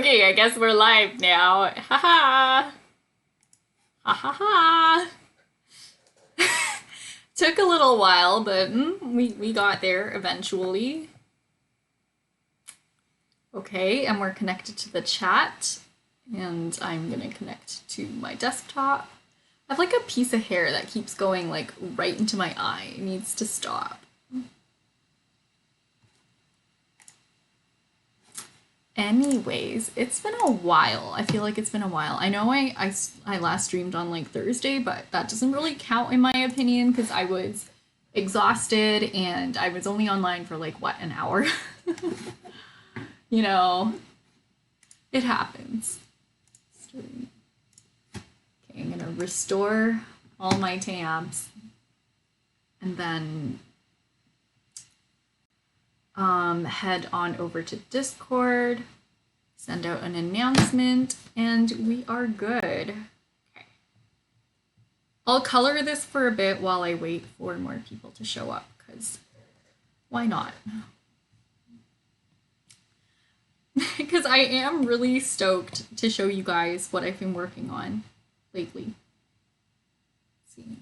Okay, I guess we're live now. Ha ha. Ha ha ha. Took a little while, but we got there eventually. Okay, and we're connected to the chat. And I'm gonna connect to my desktop. I have like a piece of hair that keeps going like right into my eye. It needs to stop. Anyways, it's been a while. I feel like it's been a while. I know I last streamed on like Thursday, but that doesn't really count in my opinion because I was exhausted and I was only online for like, what, an hour? You know, it happens. Okay, I'm gonna restore all my tabs and then head on over to Discord, send out an announcement, and we are good. Okay. I'll color this for a bit while I wait for more people to show up, because why not? Because I am really stoked to show you guys what I've been working on lately. Let's see.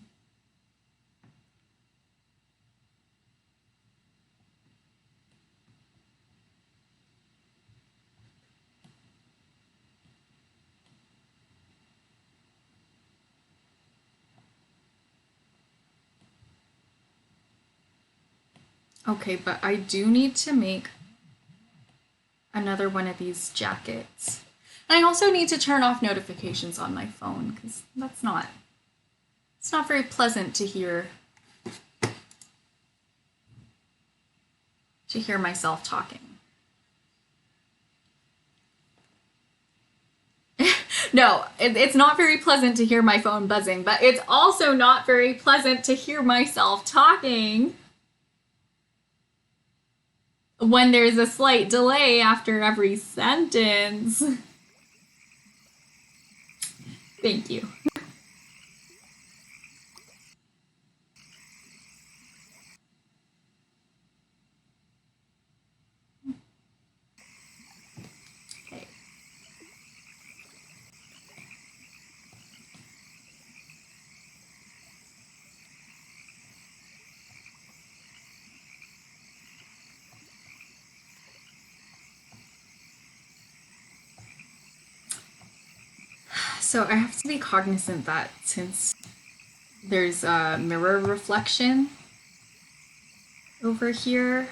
Okay, but I do need to make another one of these jackets. And I also need to turn off notifications on my phone because it's not very pleasant to hear myself talking. No, it's not very pleasant to hear my phone buzzing, but it's also not very pleasant to hear myself talking when there's a slight delay after every sentence. Thank you. Okay. So I have to be cognizant that since there's a mirror reflection over here.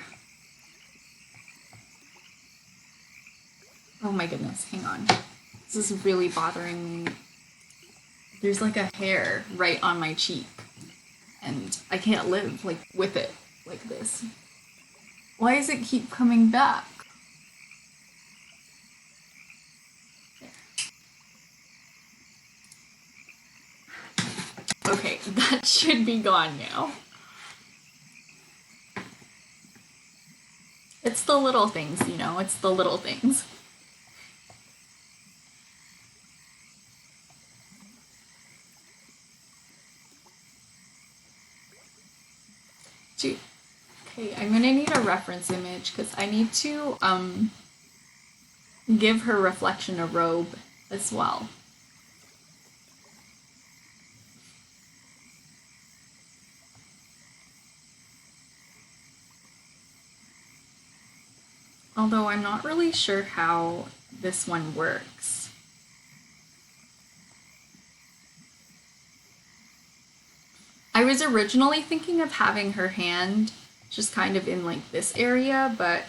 Oh my goodness, hang on. This is really bothering me. There's like a hair right on my cheek and I can't live like with it like this. Why does it keep coming back? Okay, that should be gone now. It's the little things, you know, it's the little things. Okay, I'm gonna need a reference image because I need to give her reflection a robe as well. Although I'm not really sure how this one works. I was originally thinking of having her hand just kind of in like this area, but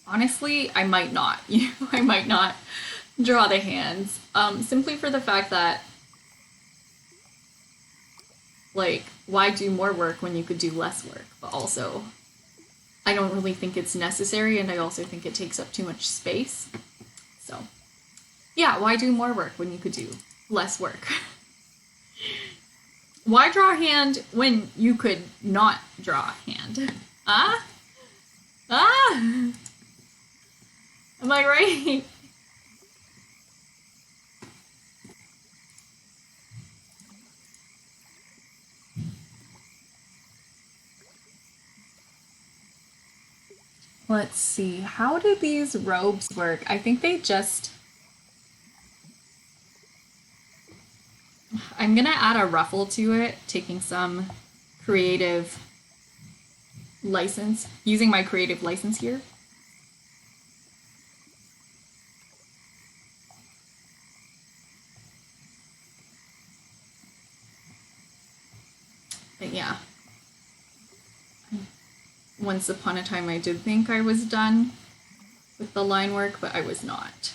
honestly, I might not. You know, I might not draw the hands, simply for the fact that, like, why do more work when you could do less work? But also, I don't really think it's necessary, and I also think it takes up too much space. So, yeah, why do more work when you could do less work? Why draw a hand when you could not draw a hand? Ah? Ah? Am I right? Let's see. How do these robes work? I think they just... I'm gonna add a ruffle to it, taking some creative license, using my creative license here. But yeah. Once upon a time I did think I was done with the line work, but I was not.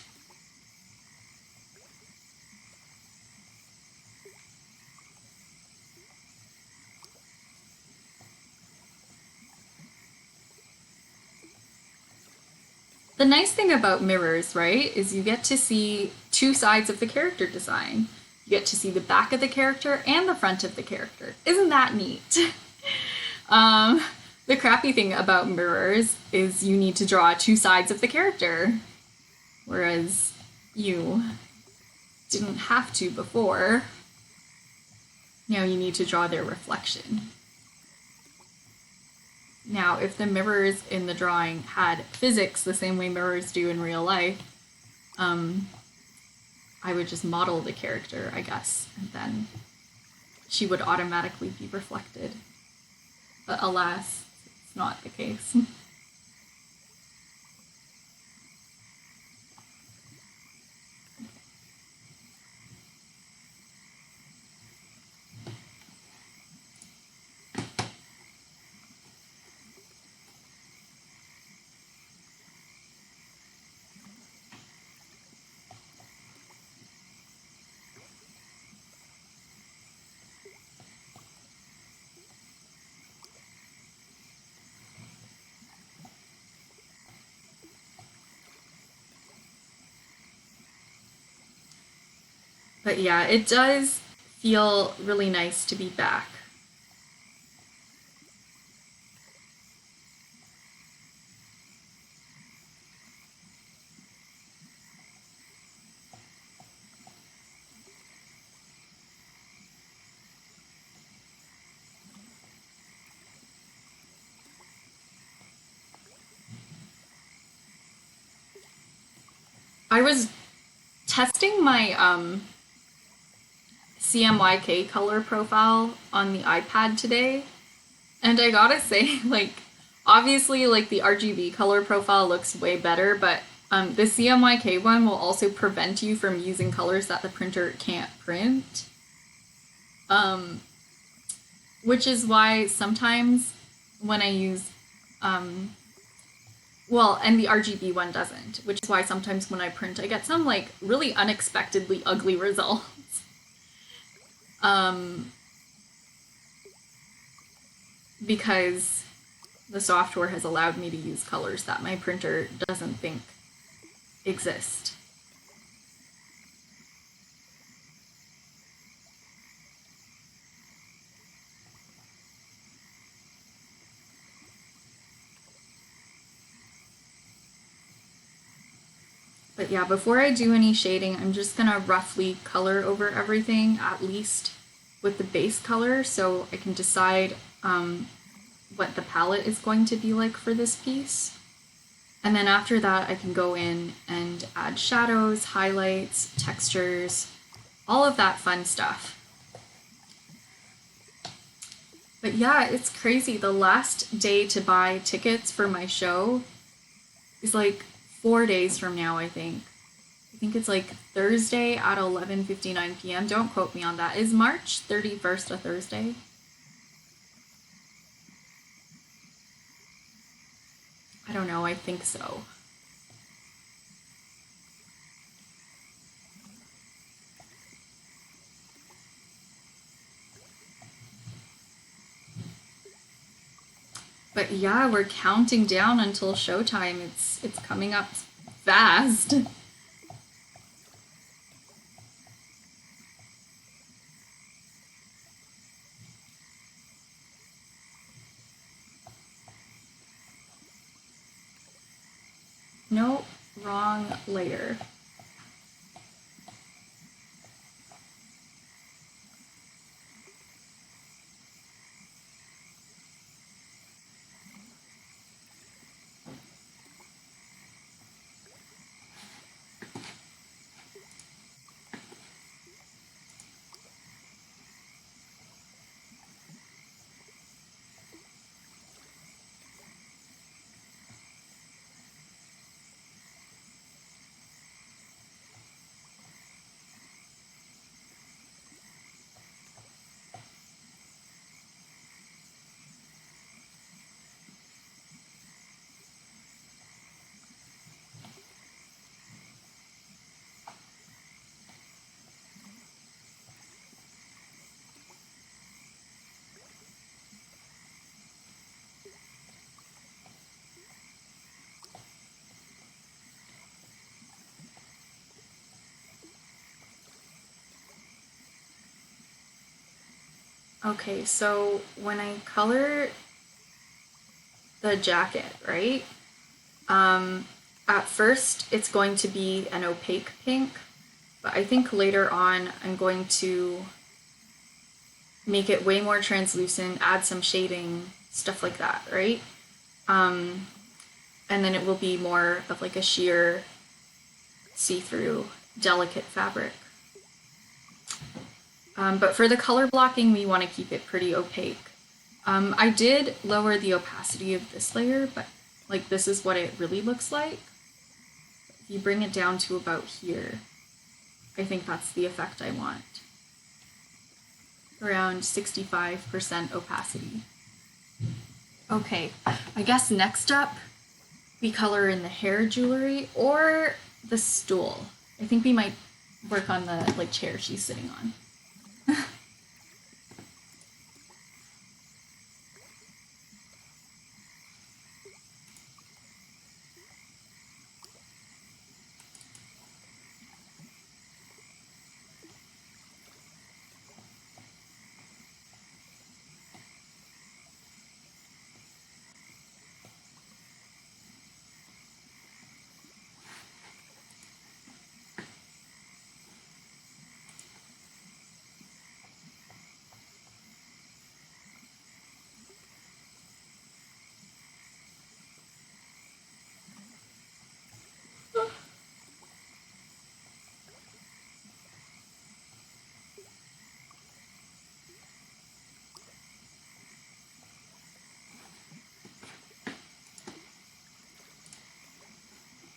The nice thing about mirrors, right, is you get to see two sides of the character design. You get to see the back of the character and the front of the character. Isn't that neat? The crappy thing about mirrors is you need to draw two sides of the character, whereas you didn't have to before. Now you need to draw their reflection. Now, if the mirrors in the drawing had physics the same way mirrors do in real life, I would just model the character, I guess, and then she would automatically be reflected. But alas, it's not the case. But yeah, it does feel really nice to be back. I was testing my CMYK color profile on the iPad today, and I gotta say, like, obviously, like, the RGB color profile looks way better, but the CMYK one will also prevent you from using colors that the printer can't print. Which is why sometimes when I use, well, and the RGB one doesn't, which is why sometimes when I print, I get some, like, really unexpectedly ugly results. Because the software has allowed me to use colors that my printer doesn't think exist. But yeah, before I do any shading, I'm just gonna roughly color over everything, at least with the base color, so I can decide what the palette is going to be like for this piece. And then after that, I can go in and add shadows, highlights, textures, all of that fun stuff. But yeah, it's crazy. The last day to buy tickets for my show is like 4 days from now, I think. I think it's like Thursday at 11:59 p.m. Don't quote me on that. Is March 31st a Thursday? I don't know, I think so. But yeah, we're counting down until showtime. It's coming up fast. No, wrong layer. Okay, so when I color the jacket, right? At first it's going to be an opaque pink, but I think later on I'm going to make it way more translucent, add some shading, stuff like that, right? And then it will be more of like a sheer, see-through, delicate fabric. But for the color blocking, we want to keep it pretty opaque. I did lower the opacity of this layer, but like this is what it really looks like. If you bring it down to about here, I think that's the effect I want. Around 65% opacity. Okay, I guess next up, we color in the hair jewelry or the stool. I think we might work on the like chair she's sitting on.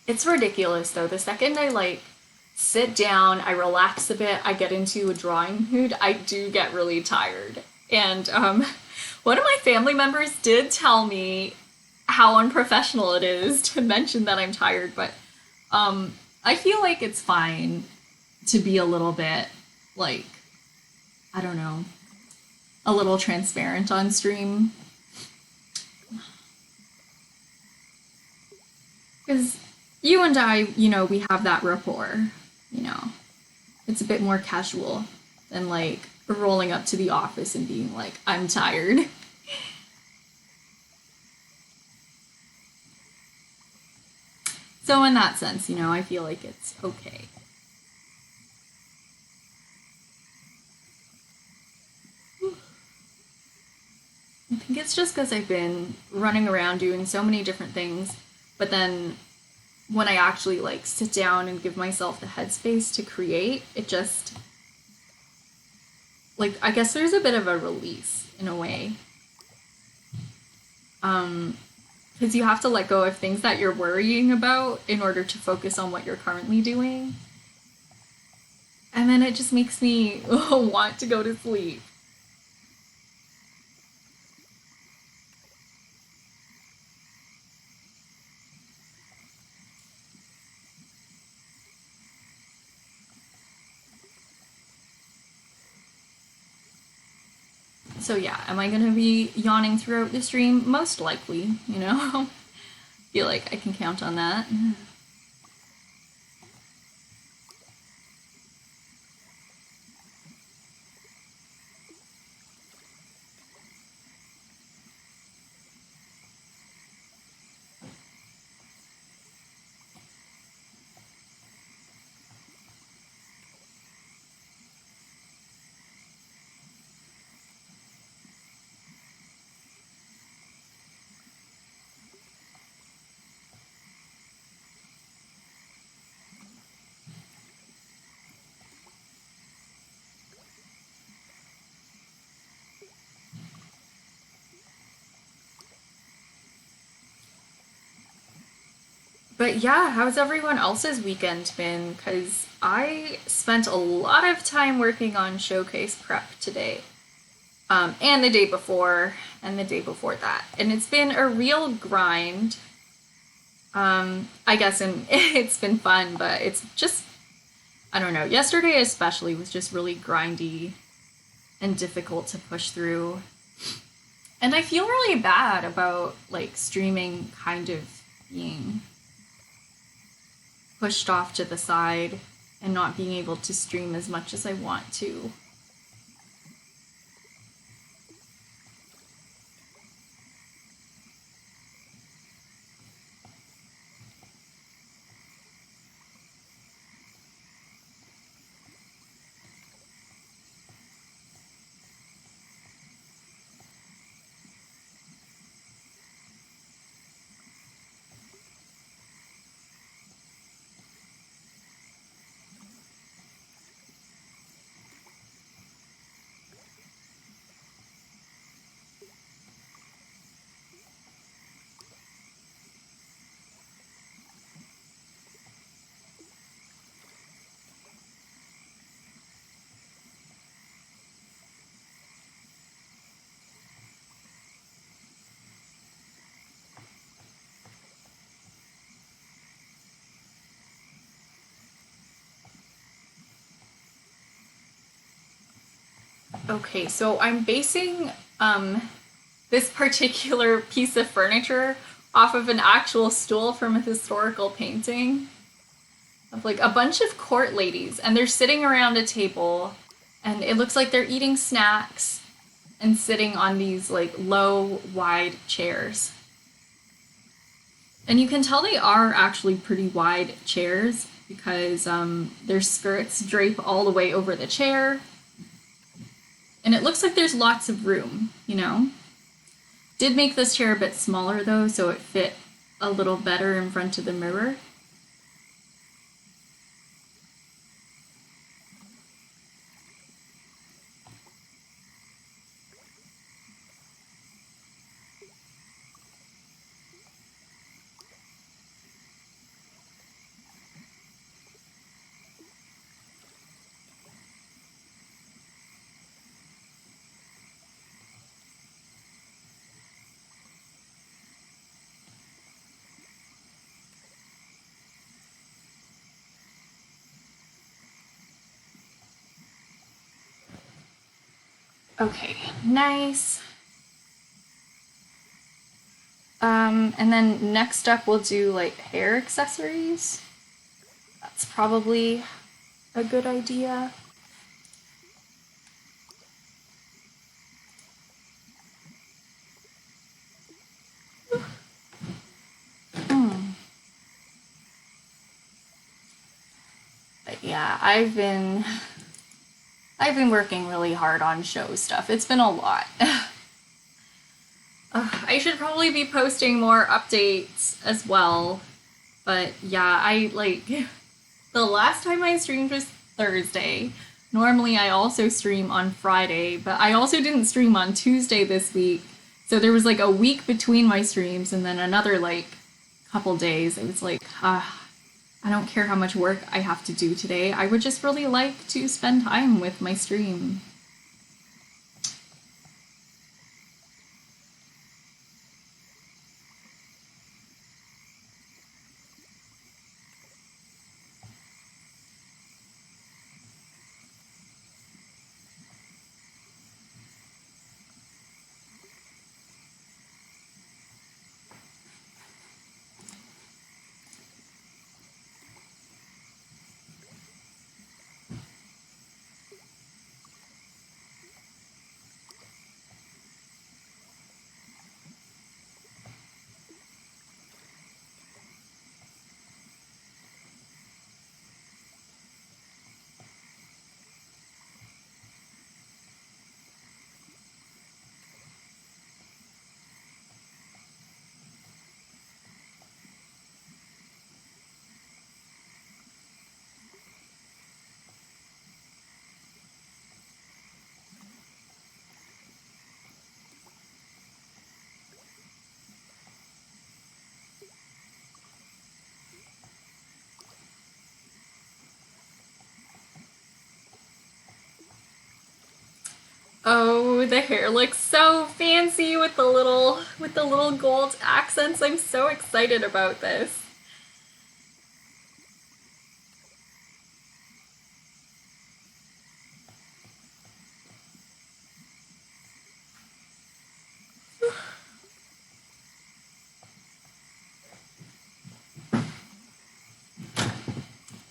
It's ridiculous though. The second I like sit down, I relax a bit, I get into a drawing mood, I do get really tired. And one of my family members did tell me how unprofessional it is to mention that I'm tired, but I feel like it's fine to be a little bit like, I don't know, a little transparent on stream. Because you and I, we have that rapport, you know. It's a bit more casual than like rolling up to the office and being like, I'm tired. So in that sense, I feel like it's okay. I think it's just because I've been running around doing so many different things, but then when I actually like sit down and give myself the headspace to create, it just like I guess there's a bit of a release in a way. Because you have to let go of things that you're worrying about in order to focus on what you're currently doing. And then it just makes me want to go to sleep. So yeah, am I gonna be yawning throughout the stream? Most likely. Feel like I can count on that. But yeah, how's everyone else's weekend been? Because I spent a lot of time working on showcase prep today, and the day before, and the day before that. And it's been a real grind. I guess, and it's been fun, but it's just, I don't know. Yesterday, especially, was just really grindy and difficult to push through. And I feel really bad about like streaming kind of being pushed off to the side and not being able to stream as much as I want to. Okay, so I'm basing this particular piece of furniture off of an actual stool from a historical painting of like a bunch of court ladies, and they're sitting around a table, and it looks like they're eating snacks and sitting on these like low, wide chairs. And you can tell they are actually pretty wide chairs because their skirts drape all the way over the chair. And it looks like there's lots of room, you know? Did make this chair a bit smaller though, so it fit a little better in front of the mirror. Okay, nice. And then next up we'll do like hair accessories. That's probably a good idea. But yeah, I've been working really hard on show stuff. It's been a lot. I should probably be posting more updates as well. But yeah, I like the last time I streamed was Thursday. Normally I also stream on Friday, but I also didn't stream on Tuesday this week. So there was like a week between my streams and then another like couple days. It was like, I don't care how much work I have to do today. I would just really like to spend time with my stream. Oh, the hair looks so fancy with the little gold accents. I'm so excited about this.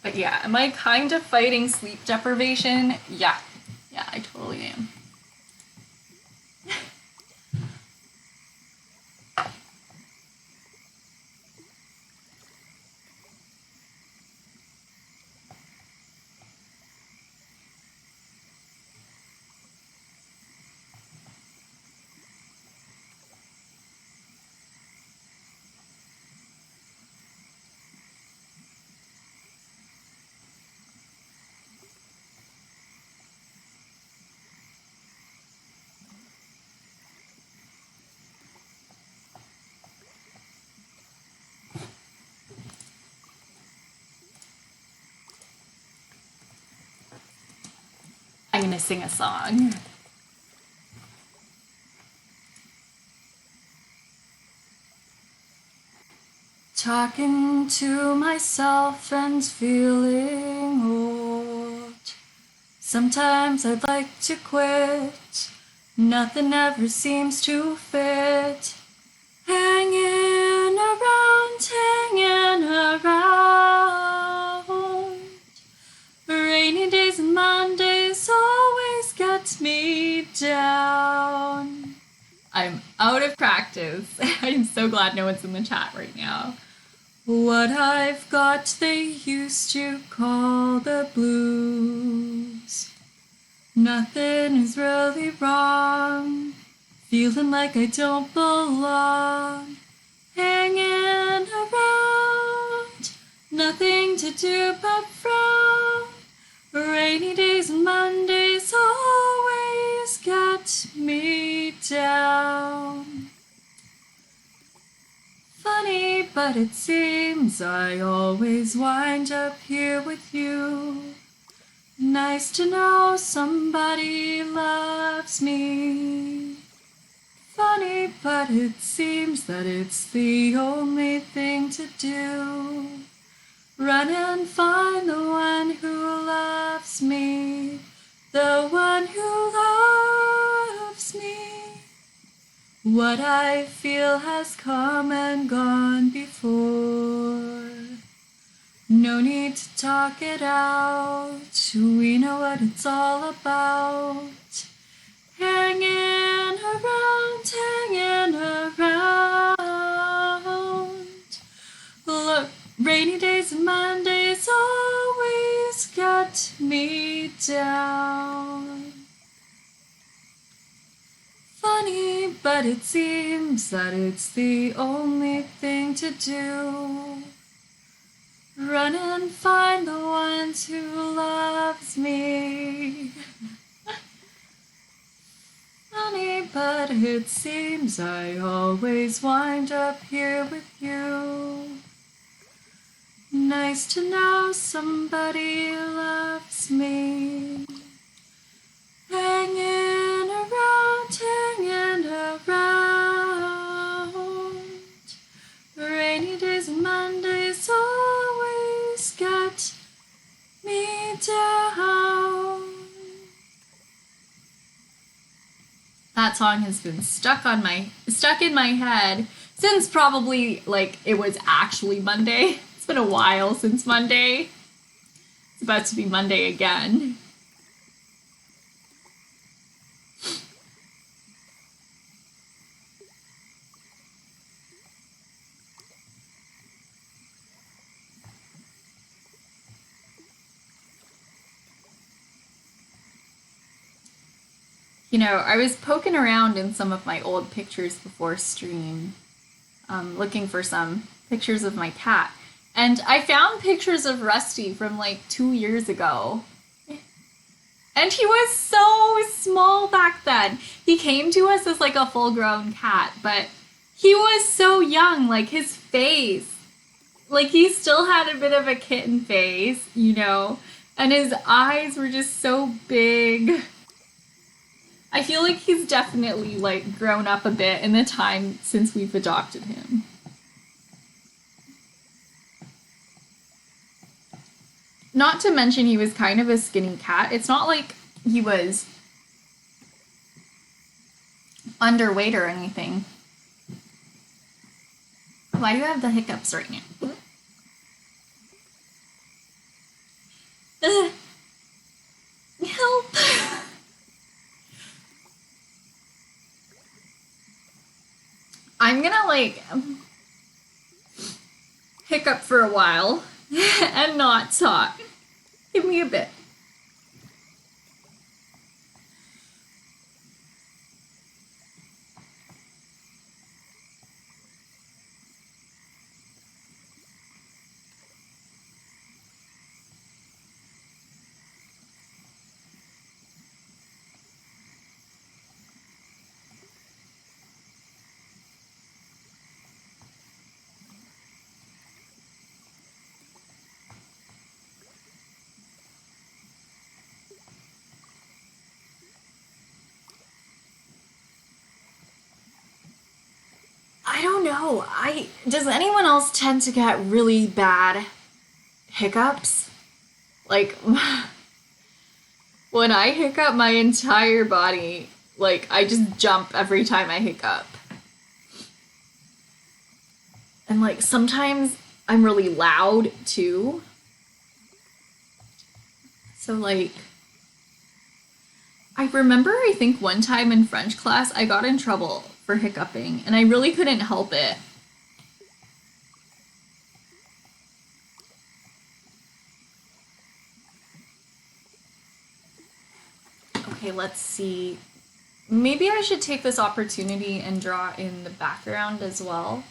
But yeah, am I kind of fighting sleep deprivation? Yeah. Yeah, I totally am. I'm gonna sing a song. Talking to myself and feeling old. Sometimes I'd like to quit. Nothing ever seems to fit. Hanging around, hanging around. Rainy days and Mondays always get me down. I'm out of practice. I'm so glad no one's in the chat right now. What I've got they used to call the blues. Nothing is really wrong. Feeling like I don't belong. Hanging around. Nothing to do but frown. Rainy days and Mondays always get me down. Funny, but it seems I always wind up here with you. Nice to know somebody loves me. Funny, but it seems that it's the only thing to do. Run and find the one who loves me. The one who loves me. What I feel has come and gone before. No need to talk it out. We know what it's all about. Hanging around, hanging around. Look, rainy days and Mondays always get me down. Funny, but it seems that it's the only thing to do. Run and find the ones who loves me. Funny, but it seems I always wind up here with you. Nice to know somebody loves me. Hanging around, hanging around. Rainy days and Mondays always get me down. That song has been stuck in my head since probably like it was actually Monday. It's been a while since Monday. It's about to be Monday again. You know, I was poking around in some of my old pictures before stream, looking for some pictures of my cat. And I found pictures of Rusty from like 2 years ago. And he was so small back then. He came to us as like a full-grown cat, but he was so young, like his face. Like he still had a bit of a kitten face, you know, and his eyes were just so big. I feel like he's definitely like grown up a bit in the time since we've adopted him. Not to mention he was kind of a skinny cat. It's not like he was underweight or anything. Why do you have the hiccups right now? Help! I'm gonna like hiccup for a while and not talk. Give me a bit. I don't know. Does anyone else tend to get really bad hiccups? Like When I hiccup, my entire body, like, I just jump every time I hiccup. And, like, sometimes I'm really loud, too. So, like, I remember, I think one time in French class, I got in trouble for hiccuping, and I really couldn't help it. Okay, let's see. Maybe I should take this opportunity and draw in the background as well.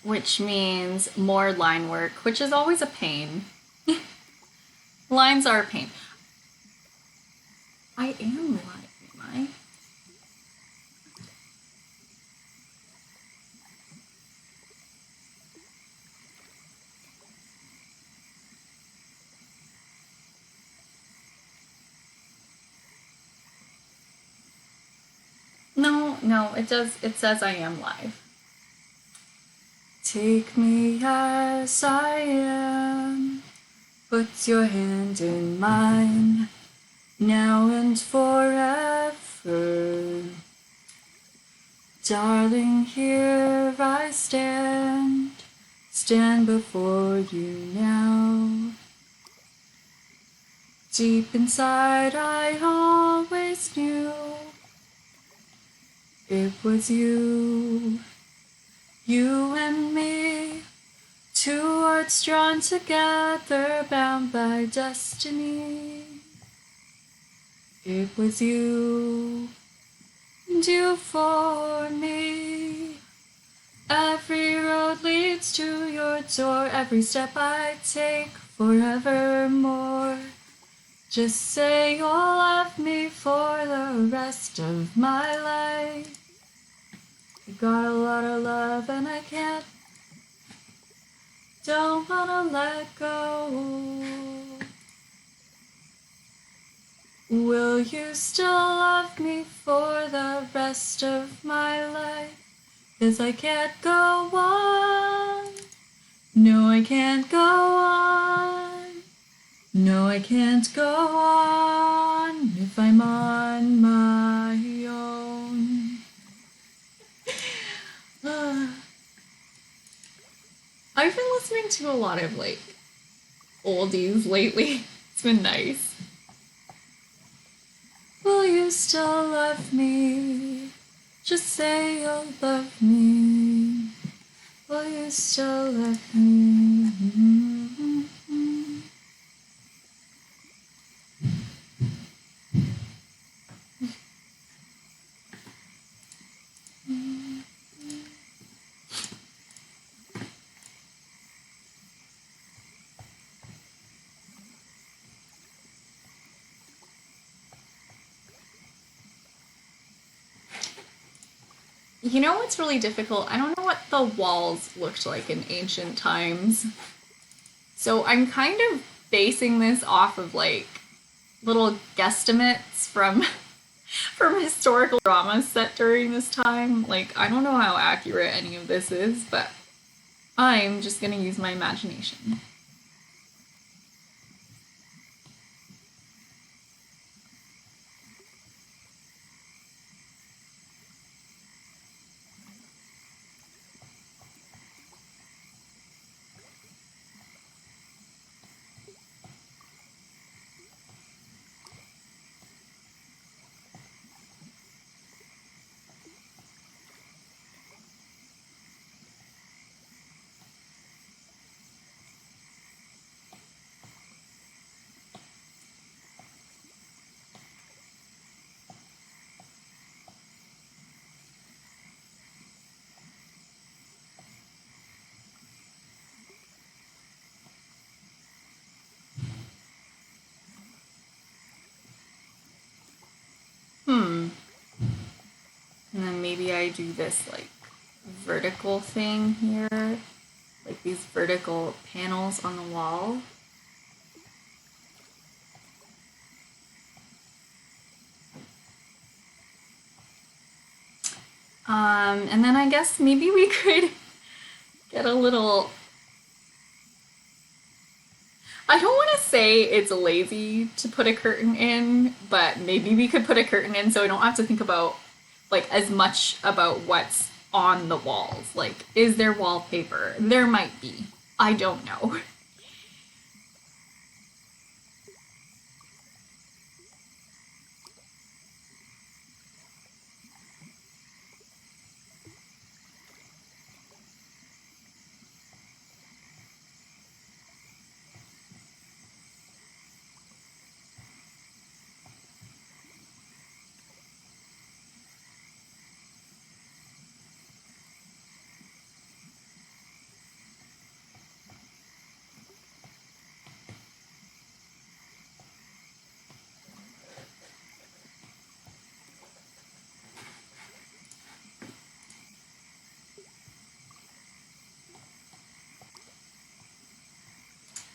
Which means more line work, which is always a pain. Lines are a pain. I am live, am I? No, it says I am live. Take me as I am, put your hand in mine, now and forever. Darling, here I stand before you now. Deep inside I always knew it was you and me, two hearts drawn together, bound by destiny. It was you and you for me. Every road leads to your door, every step I take forevermore. Just say you'll love me for the rest of my life. You got a lot of love and I don't wanna let go. Will you still love me for the rest of my life? 'Cause I can't go on. No, I can't go on. No, I can't go on if I'm on my own. I've been listening to a lot of like oldies lately. It's been nice. Will you still love me? Just say you'll love me. Will you still love me? You know what's really difficult? I don't know what the walls looked like in ancient times. So I'm kind of basing this off of like little guesstimates from historical dramas set during this time. Like I don't know how accurate any of this is, but I'm just gonna use my imagination. maybe I do this like vertical thing here, like these vertical panels on the wall. And then I guess maybe we could get a little, I don't want to say it's lazy to put a curtain in, but maybe we could put a curtain in so I don't have to think about like as much about what's on the walls. Like, is there wallpaper? There might be. I don't know.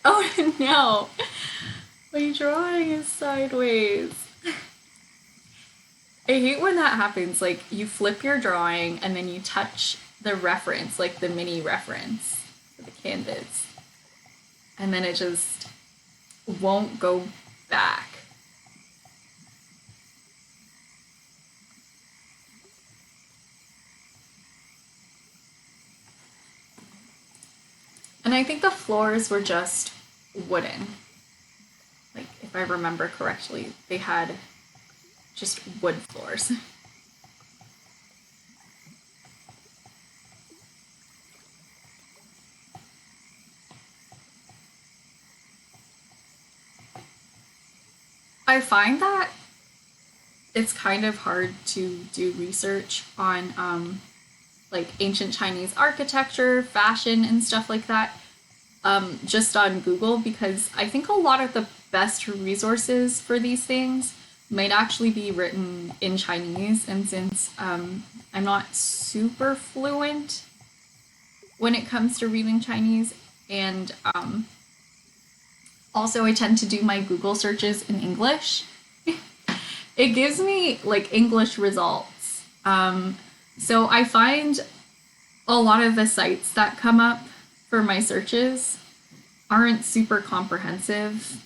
Oh no, my drawing is sideways. I hate when that happens. Like, you flip your drawing and then you touch the reference, like the mini reference for the canvas, and then it just won't go back. And I think the floors were just wooden. Like, if I remember correctly, they had just wood floors. I find that it's kind of hard to do research on like ancient Chinese architecture, fashion, and stuff like that just on Google, because I think a lot of the best resources for these things might actually be written in Chinese. And since I'm not super fluent when it comes to reading Chinese, and also I tend to do my Google searches in English, it gives me like English results. So I find a lot of the sites that come up for my searches aren't super comprehensive,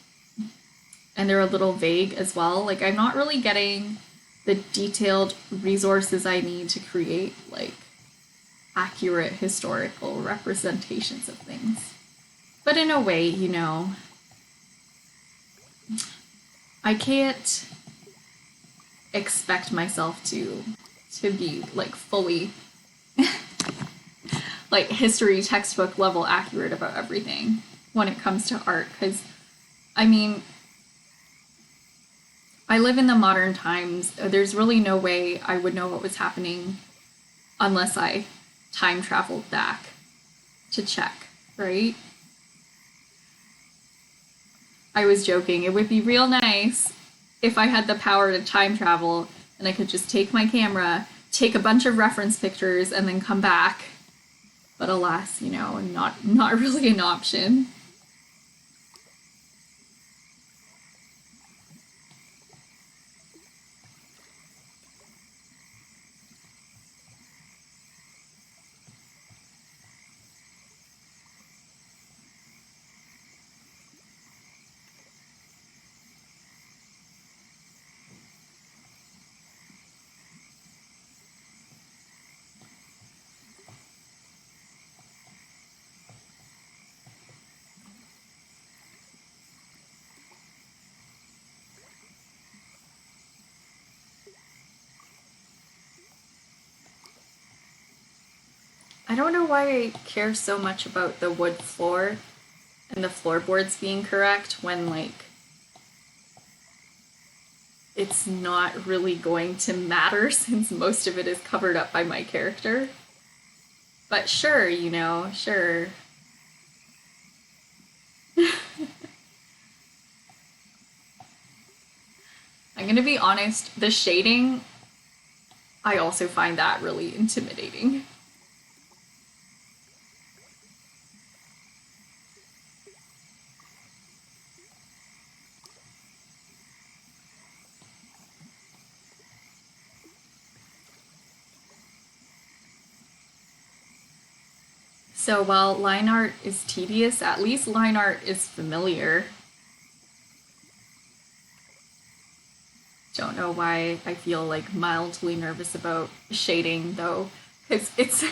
and they're a little vague as well. Like, I'm not really getting the detailed resources I need to create like accurate historical representations of things. But in a way, you know, I can't expect myself to be like fully like history textbook level accurate about everything when it comes to art, because I mean, I live in the modern times. There's really no way I would know what was happening unless I time traveled back to check, right? I was joking. It would be real nice if I had the power to time travel and I could just take my camera, take a bunch of reference pictures, and then come back. But alas, you know, not really an option. I don't know why I care so much about the wood floor and the floorboards being correct when, like, it's not really going to matter since most of it is covered up by my character. But sure, you know, sure. I'm gonna be honest, the shading I also find that really intimidating. So while line art is tedious, at least line art is familiar. Don't know why I feel like mildly nervous about shading though, because it's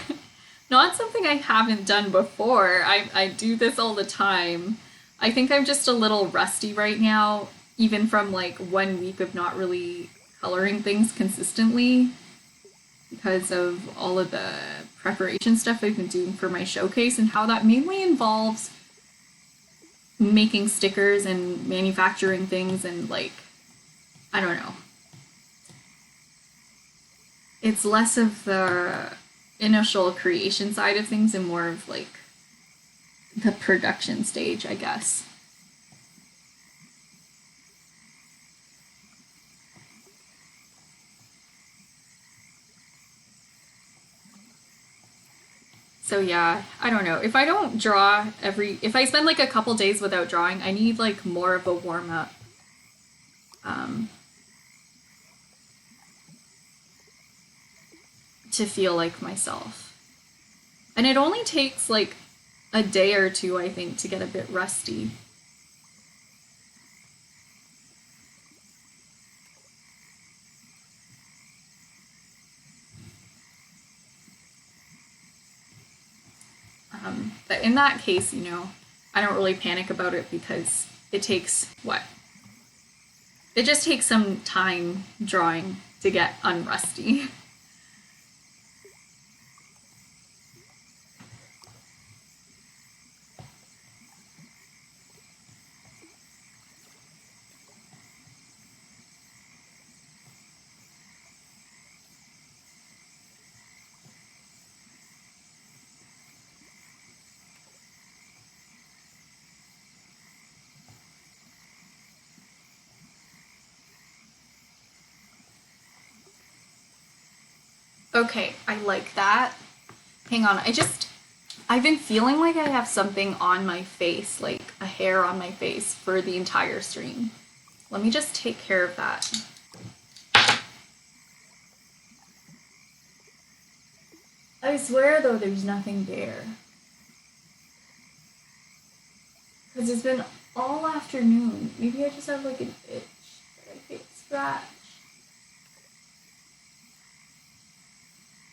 not something I haven't done before. I do this all the time. I think I'm just a little rusty right now, even from like 1 week of not really coloring things consistently because of all of the preparation stuff I've been doing for my showcase and how that mainly involves making stickers and manufacturing things and like, I don't know. It's less of the initial creation side of things and more of like the production stage, I guess. So yeah, I don't know. If I don't draw if I spend like a couple days without drawing, I need like more of a warm up. Um, to feel like myself. And it only takes like a day or two, I think, to get a bit rusty. But in that case, I don't really panic about it because it takes what? It just takes some time drawing to get unrusty. Okay, I like that. Hang on, I've been feeling like I have something on my face, like a hair on my face for the entire stream. Let me just take care of that. I swear though, there's nothing there. Because it's been all afternoon. Maybe I just have like an itch that I can't scratch.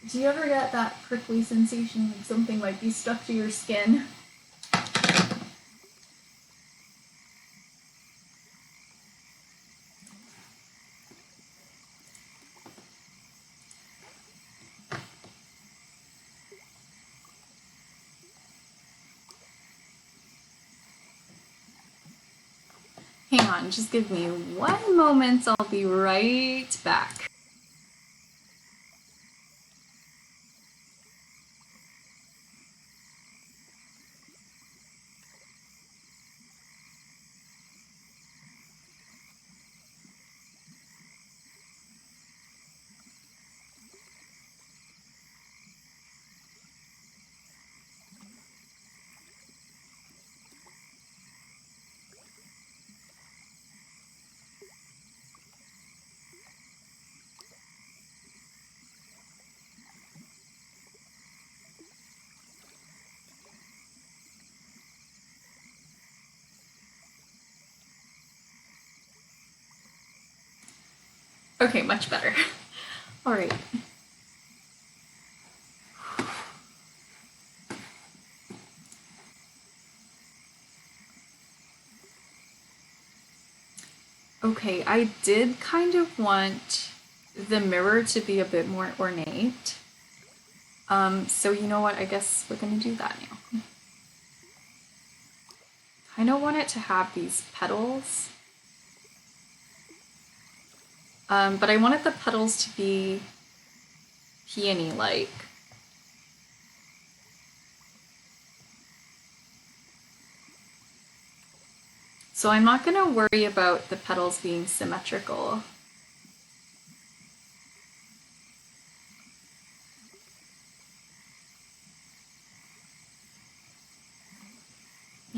Do you ever get that prickly sensation like something might be stuck to your skin? Hang on, just give me 1 moment. I'll be right back. Okay, much better. All right. Okay, I did kind of want the mirror to be a bit more ornate. So you know what? I guess we're gonna do that now. I don't want it to have these petals. But I wanted the petals to be peony-like. So I'm not going to worry about the petals being symmetrical.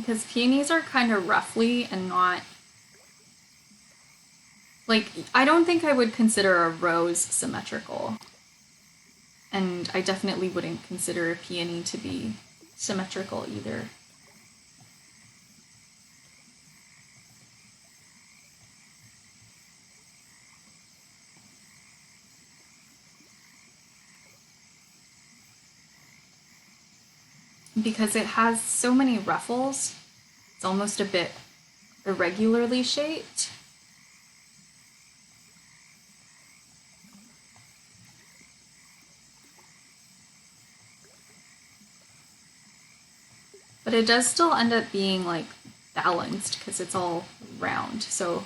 because peonies are kind of roughly and not like, I don't think I would consider a rose symmetrical. And I definitely wouldn't consider a peony to be symmetrical either. Because it has so many ruffles, it's almost a bit irregularly shaped. But it does still end up being like balanced because it's all round. So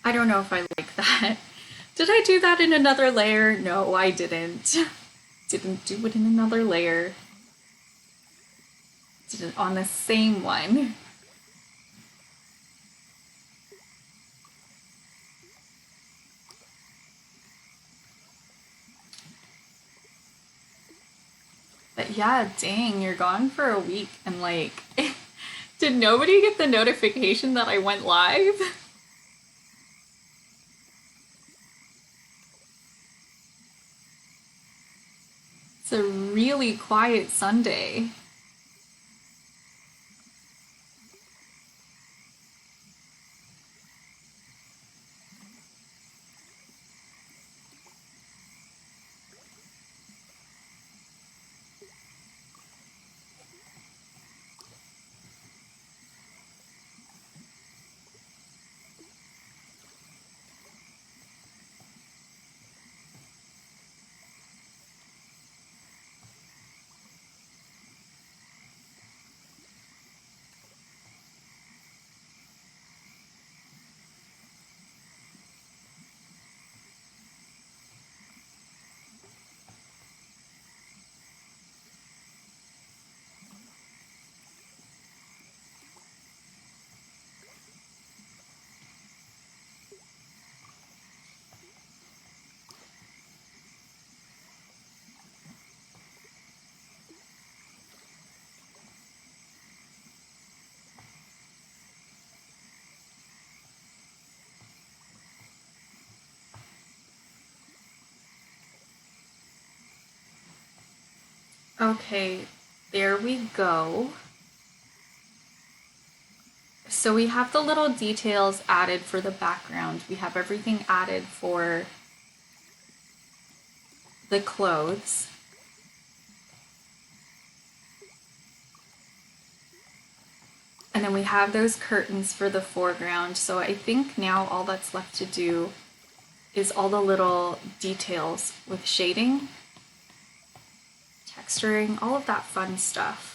I don't know if I like that. Did I do that in another layer? No, I didn't. Didn't do it in another layer. Did it on the same one. But yeah, dang, you're gone for a week and like, did nobody get the notification that I went live? It's a really quiet Sunday. Okay, there we go. So we have the little details added for the background. We have everything added for the clothes. And then we have those curtains for the foreground. So I think now all that's left to do is all the little details with shading, texturing, all of that fun stuff.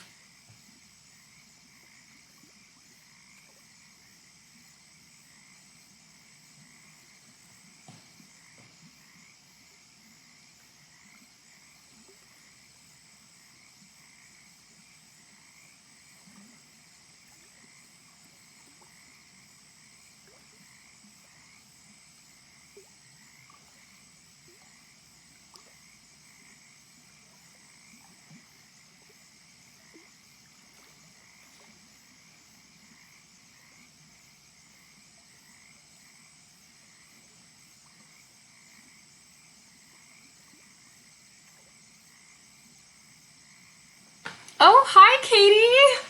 Oh, hi, Katie.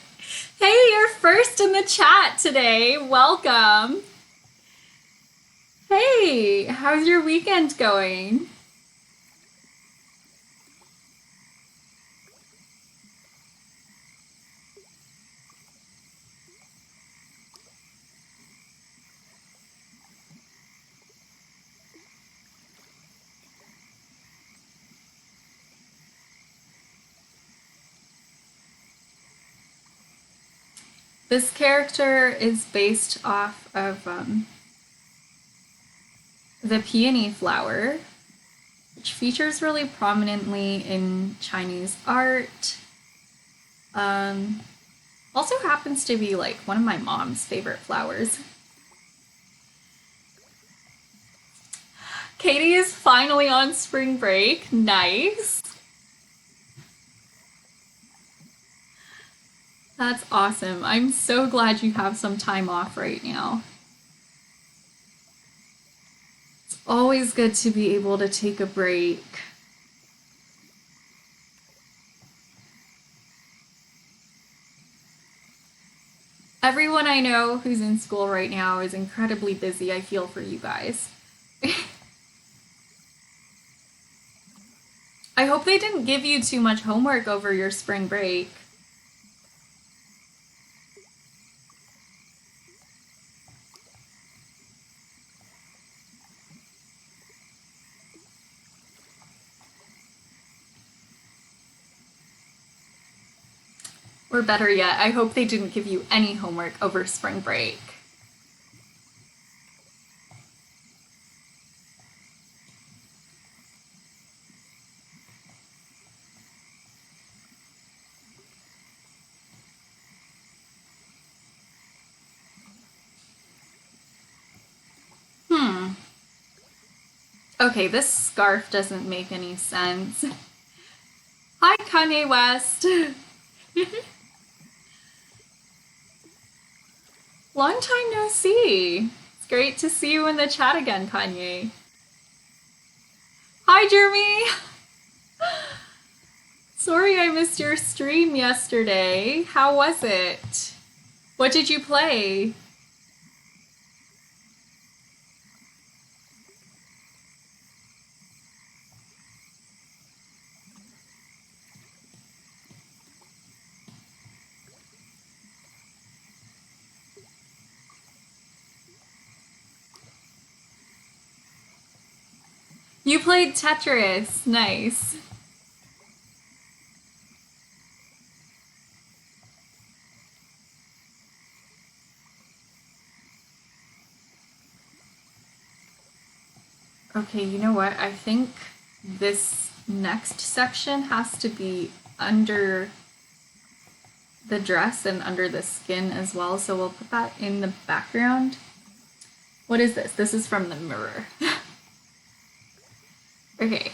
Hey, you're first in the chat today. Welcome. Hey, how's your weekend going? This character is based off of the peony flower. which features really prominently in Chinese art. Um, Also happens to be like one of my mom's favorite flowers. Katie is finally on spring break. Nice. That's awesome. I'm so glad you have some time off right now. It's always good to be able to take a break. Everyone I know who's in school right now is incredibly busy. I feel for you guys. I hope they didn't give you too much homework over your spring break. Or better yet, I hope they didn't give you any homework over spring break. Okay, this scarf doesn't make any sense. Hi, Kanye West. Long time no see. It's great to see you in the chat again, Kanye. Hi, Jeremy. Sorry I missed your stream yesterday. How was it? What did you play? You played Tetris. Nice. Okay, you know what? I think this next section has to be under the dress and under the skin as well, so we'll put that in the background. What is this? This is from the mirror. Okay.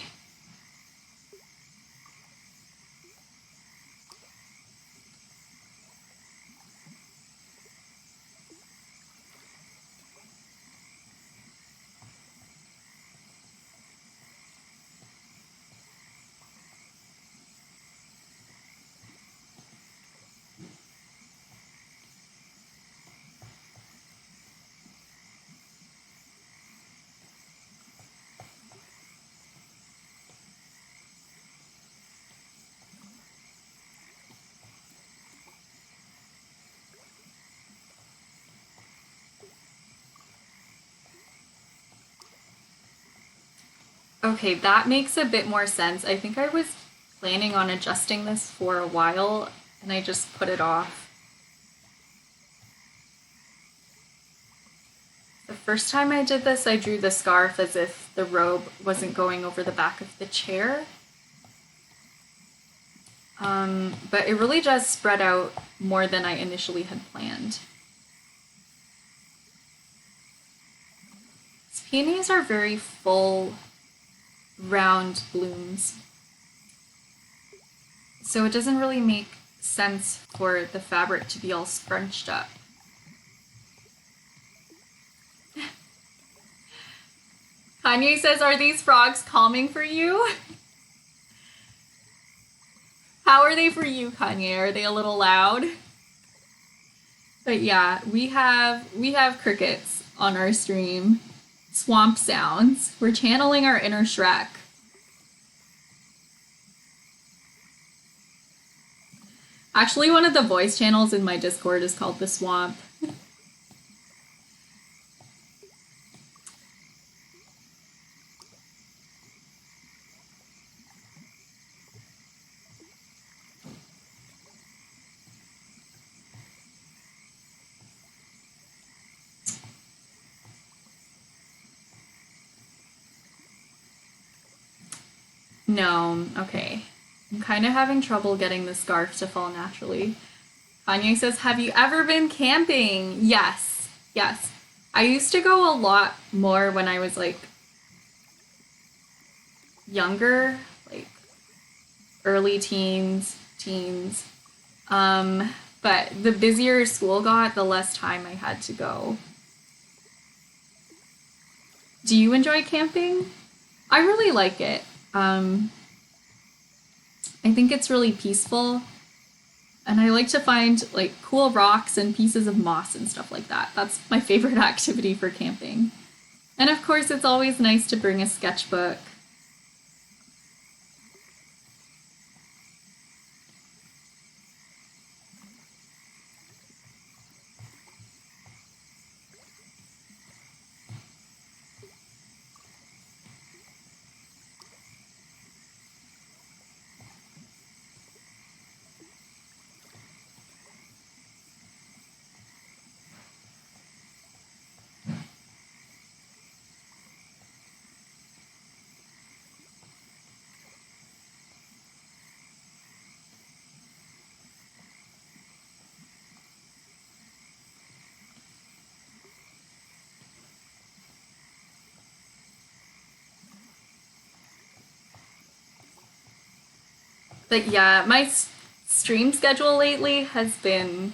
Okay, that makes a bit more sense. I think I was planning on adjusting this for a while and I just put it off. The first time I did this, I drew the scarf as if the robe wasn't going over the back of the chair. But it really does spread out more than I initially had planned. These peonies are very full, round blooms. So it doesn't really make sense for the fabric to be all scrunched up. Kanye says, are these frogs calming for you? How are they for you, Kanye? Are they a little loud? But yeah, we have crickets on our stream. Swamp sounds. We're channeling our inner Shrek. Actually, one of the voice channels in my Discord is called The Swamp. No, okay. I'm kind of having trouble getting the scarf to fall naturally. Kanye says, have you ever been camping? Yes, yes. I used to go a lot more when I was like younger, like early teens. But the busier school got, the less time I had to go. Do you enjoy camping? I really like it. I think it's really peaceful. And I like to find like cool rocks and pieces of moss and stuff like that. That's my favorite activity for camping. And of course, it's always nice to bring a sketchbook. But yeah, my stream schedule lately has been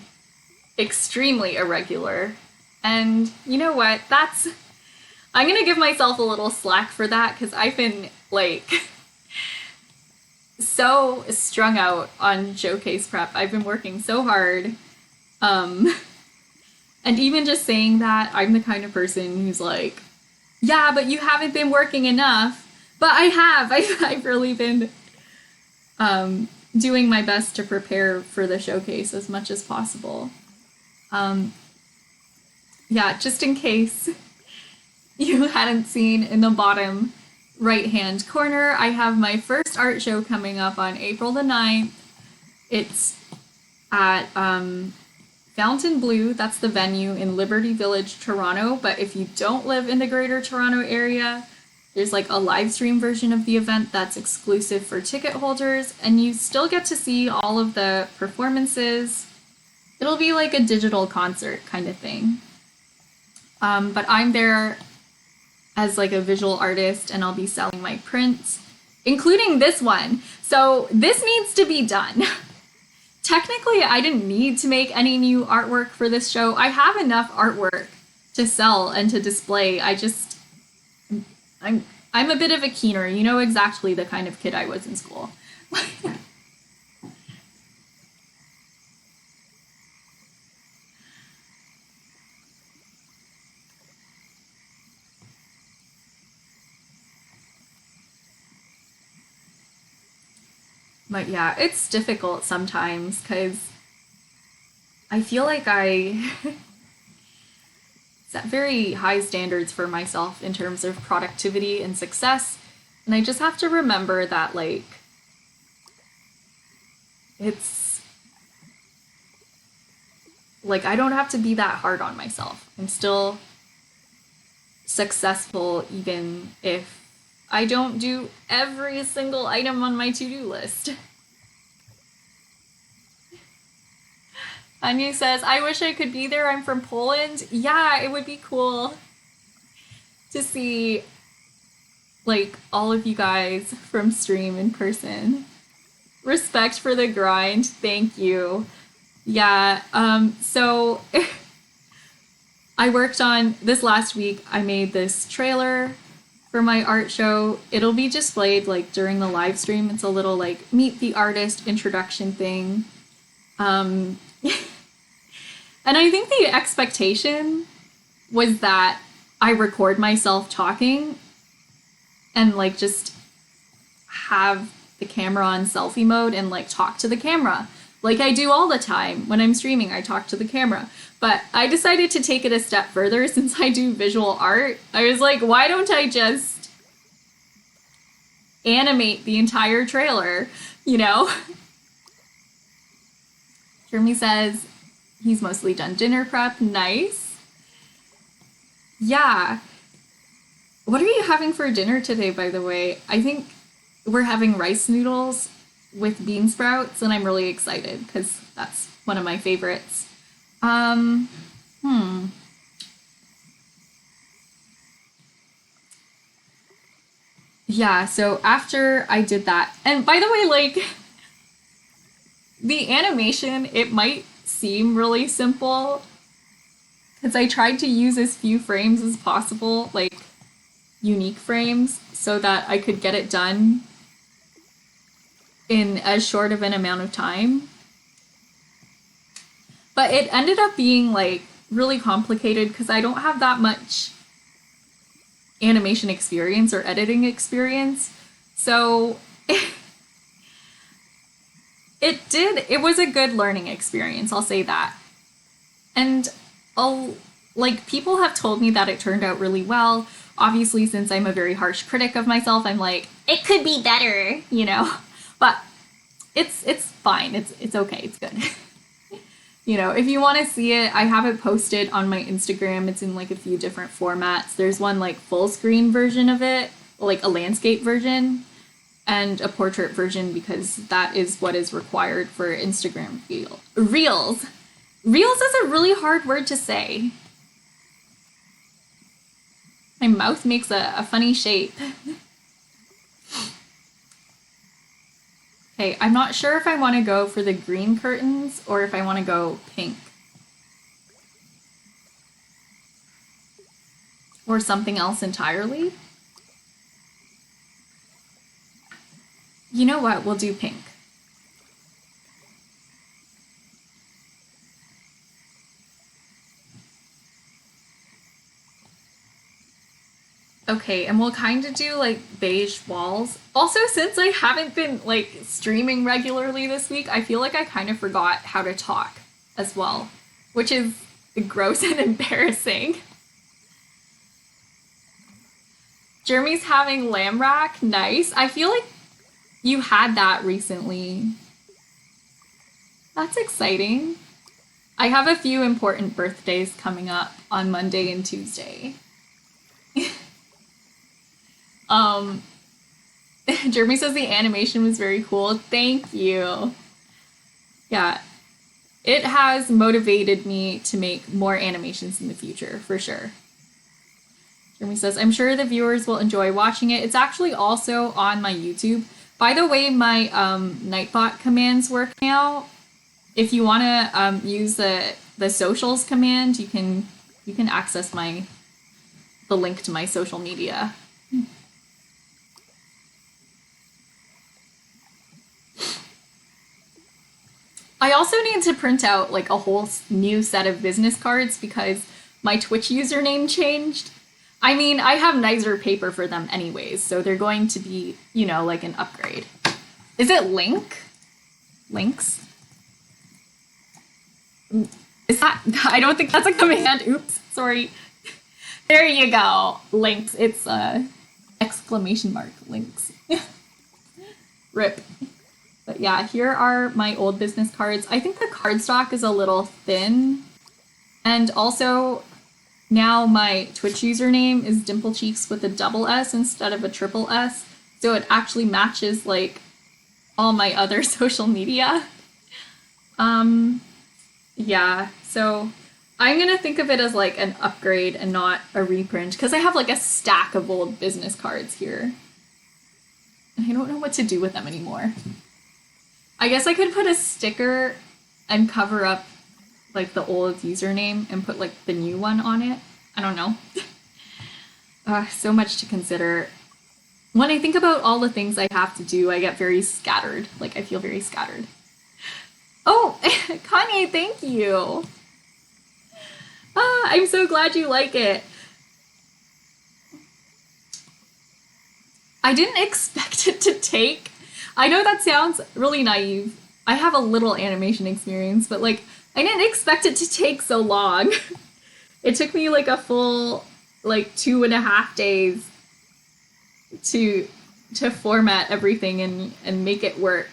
extremely irregular. And you know what? I'm gonna give myself a little slack for that because I've been like so strung out on showcase prep. I've been working so hard. Um, and even just saying that, I'm the kind of person who's like, yeah, but you haven't been working enough. But I have. I've really been doing my best to prepare for the showcase as much as possible. Um, yeah, just in case you hadn't seen in the bottom right hand corner, I have my first art show coming up on April the 9th. It's at Fountain Blue, that's the venue in Liberty Village, Toronto. But if you don't live in the Greater Toronto area, there's like a live stream version of the event that's exclusive for ticket holders, and you still get to see all of the performances. It'll be like a digital concert kind of thing. But I'm there as like a visual artist, and I'll be selling my prints, including this one. So this needs to be done. Technically, I didn't need to make any new artwork for this show. I have enough artwork to sell and to display. I'm a bit of a keener. You know exactly the kind of kid I was in school. But yeah, it's difficult sometimes because I feel like I set very high standards for myself in terms of productivity and success. And I just have to remember that, like, it's like I don't have to be that hard on myself. I'm still successful even if I don't do every single item on my to-do list. Anya says, I wish I could be there. I'm from Poland. Yeah, it would be cool to see like all of you guys from stream in person. Respect for the grind. Thank you. Yeah, so I worked on this last week. I made this trailer for my art show. It'll be displayed like during the live stream. It's a little like meet the artist introduction thing. And I think the expectation was that I record myself talking and like just have the camera on selfie mode and like talk to the camera. Like I do all the time when I'm streaming, I talk to the camera. But I decided to take it a step further since I do visual art. I was like, why don't I just animate the entire trailer, you know? Jeremy says he's mostly done dinner prep. Nice. Yeah. What are you having for dinner today, by the way? I think we're having rice noodles with bean sprouts, and I'm really excited because that's one of my favorites. Um, hmm. Yeah, so after I did that, and by the way, like, the animation, it might seem really simple because I tried to use as few frames as possible, like unique frames, so that I could get it done in as short of an amount of time. But it ended up being like really complicated because I don't have that much animation experience or editing experience. So it was a good learning experience, I'll say that. And I'll, like, people have told me that it turned out really well. Obviously, since I'm a very harsh critic of myself, I'm like, it could be better, you know. But it's fine. It's okay. It's good. You know, if you want to see it, I have it posted on my Instagram. It's in like a few different formats. There's one like full screen version of it, like a landscape version, and a portrait version because that is what is required for Instagram reels. Reels is a really hard word to say. My mouth makes a funny shape. Okay, I'm not sure if I want to go for the green curtains or if I want to go pink. Or something else entirely. You know what? We'll do pink. Okay, and we'll kind of do like beige walls. Also, since I haven't been like streaming regularly this week, I feel like I kind of forgot how to talk as well, which is gross and embarrassing. Jeremy's having lamb rack. Nice. I feel like you had that recently. That's exciting. I have a few important birthdays coming up on Monday and Tuesday. um, Jeremy says the animation was very cool. Thank you. Yeah, it has motivated me to make more animations in the future, for sure. Jeremy says, I'm sure the viewers will enjoy watching it. It's actually also on my YouTube. By the way, my Nightbot commands work now. If you want to use the socials command, you can access the link to my social media. I also need to print out like a whole new set of business cards because my Twitch username changed. I mean, I have nicer paper for them anyways, so they're going to be, you know, like an upgrade. Is it link? Links? Is that? I don't think that's a command. Oops, sorry. There you go. Links. It's exclamation mark. Links. Rip. But yeah, here are my old business cards. I think the cardstock is a little thin. And also, now my Twitch username is Dimplecheeks with a double S instead of a triple S. So it actually matches like all my other social media. Yeah, so I'm gonna think of it as like an upgrade and not a reprint because I have like a stack of old business cards here. And I don't know what to do with them anymore. I guess I could put a sticker and cover up like the old username and put like the new one on it. I don't know. So much to consider. When I think about all the things I have to do, I get very scattered. Like I feel very scattered. Oh, Kanye, thank you. I'm so glad you like it. I didn't expect it to take. I know that sounds really naive. I have a little animation experience, but like I didn't expect it to take so long. It took me like a full like 2.5 days to format everything and make it work.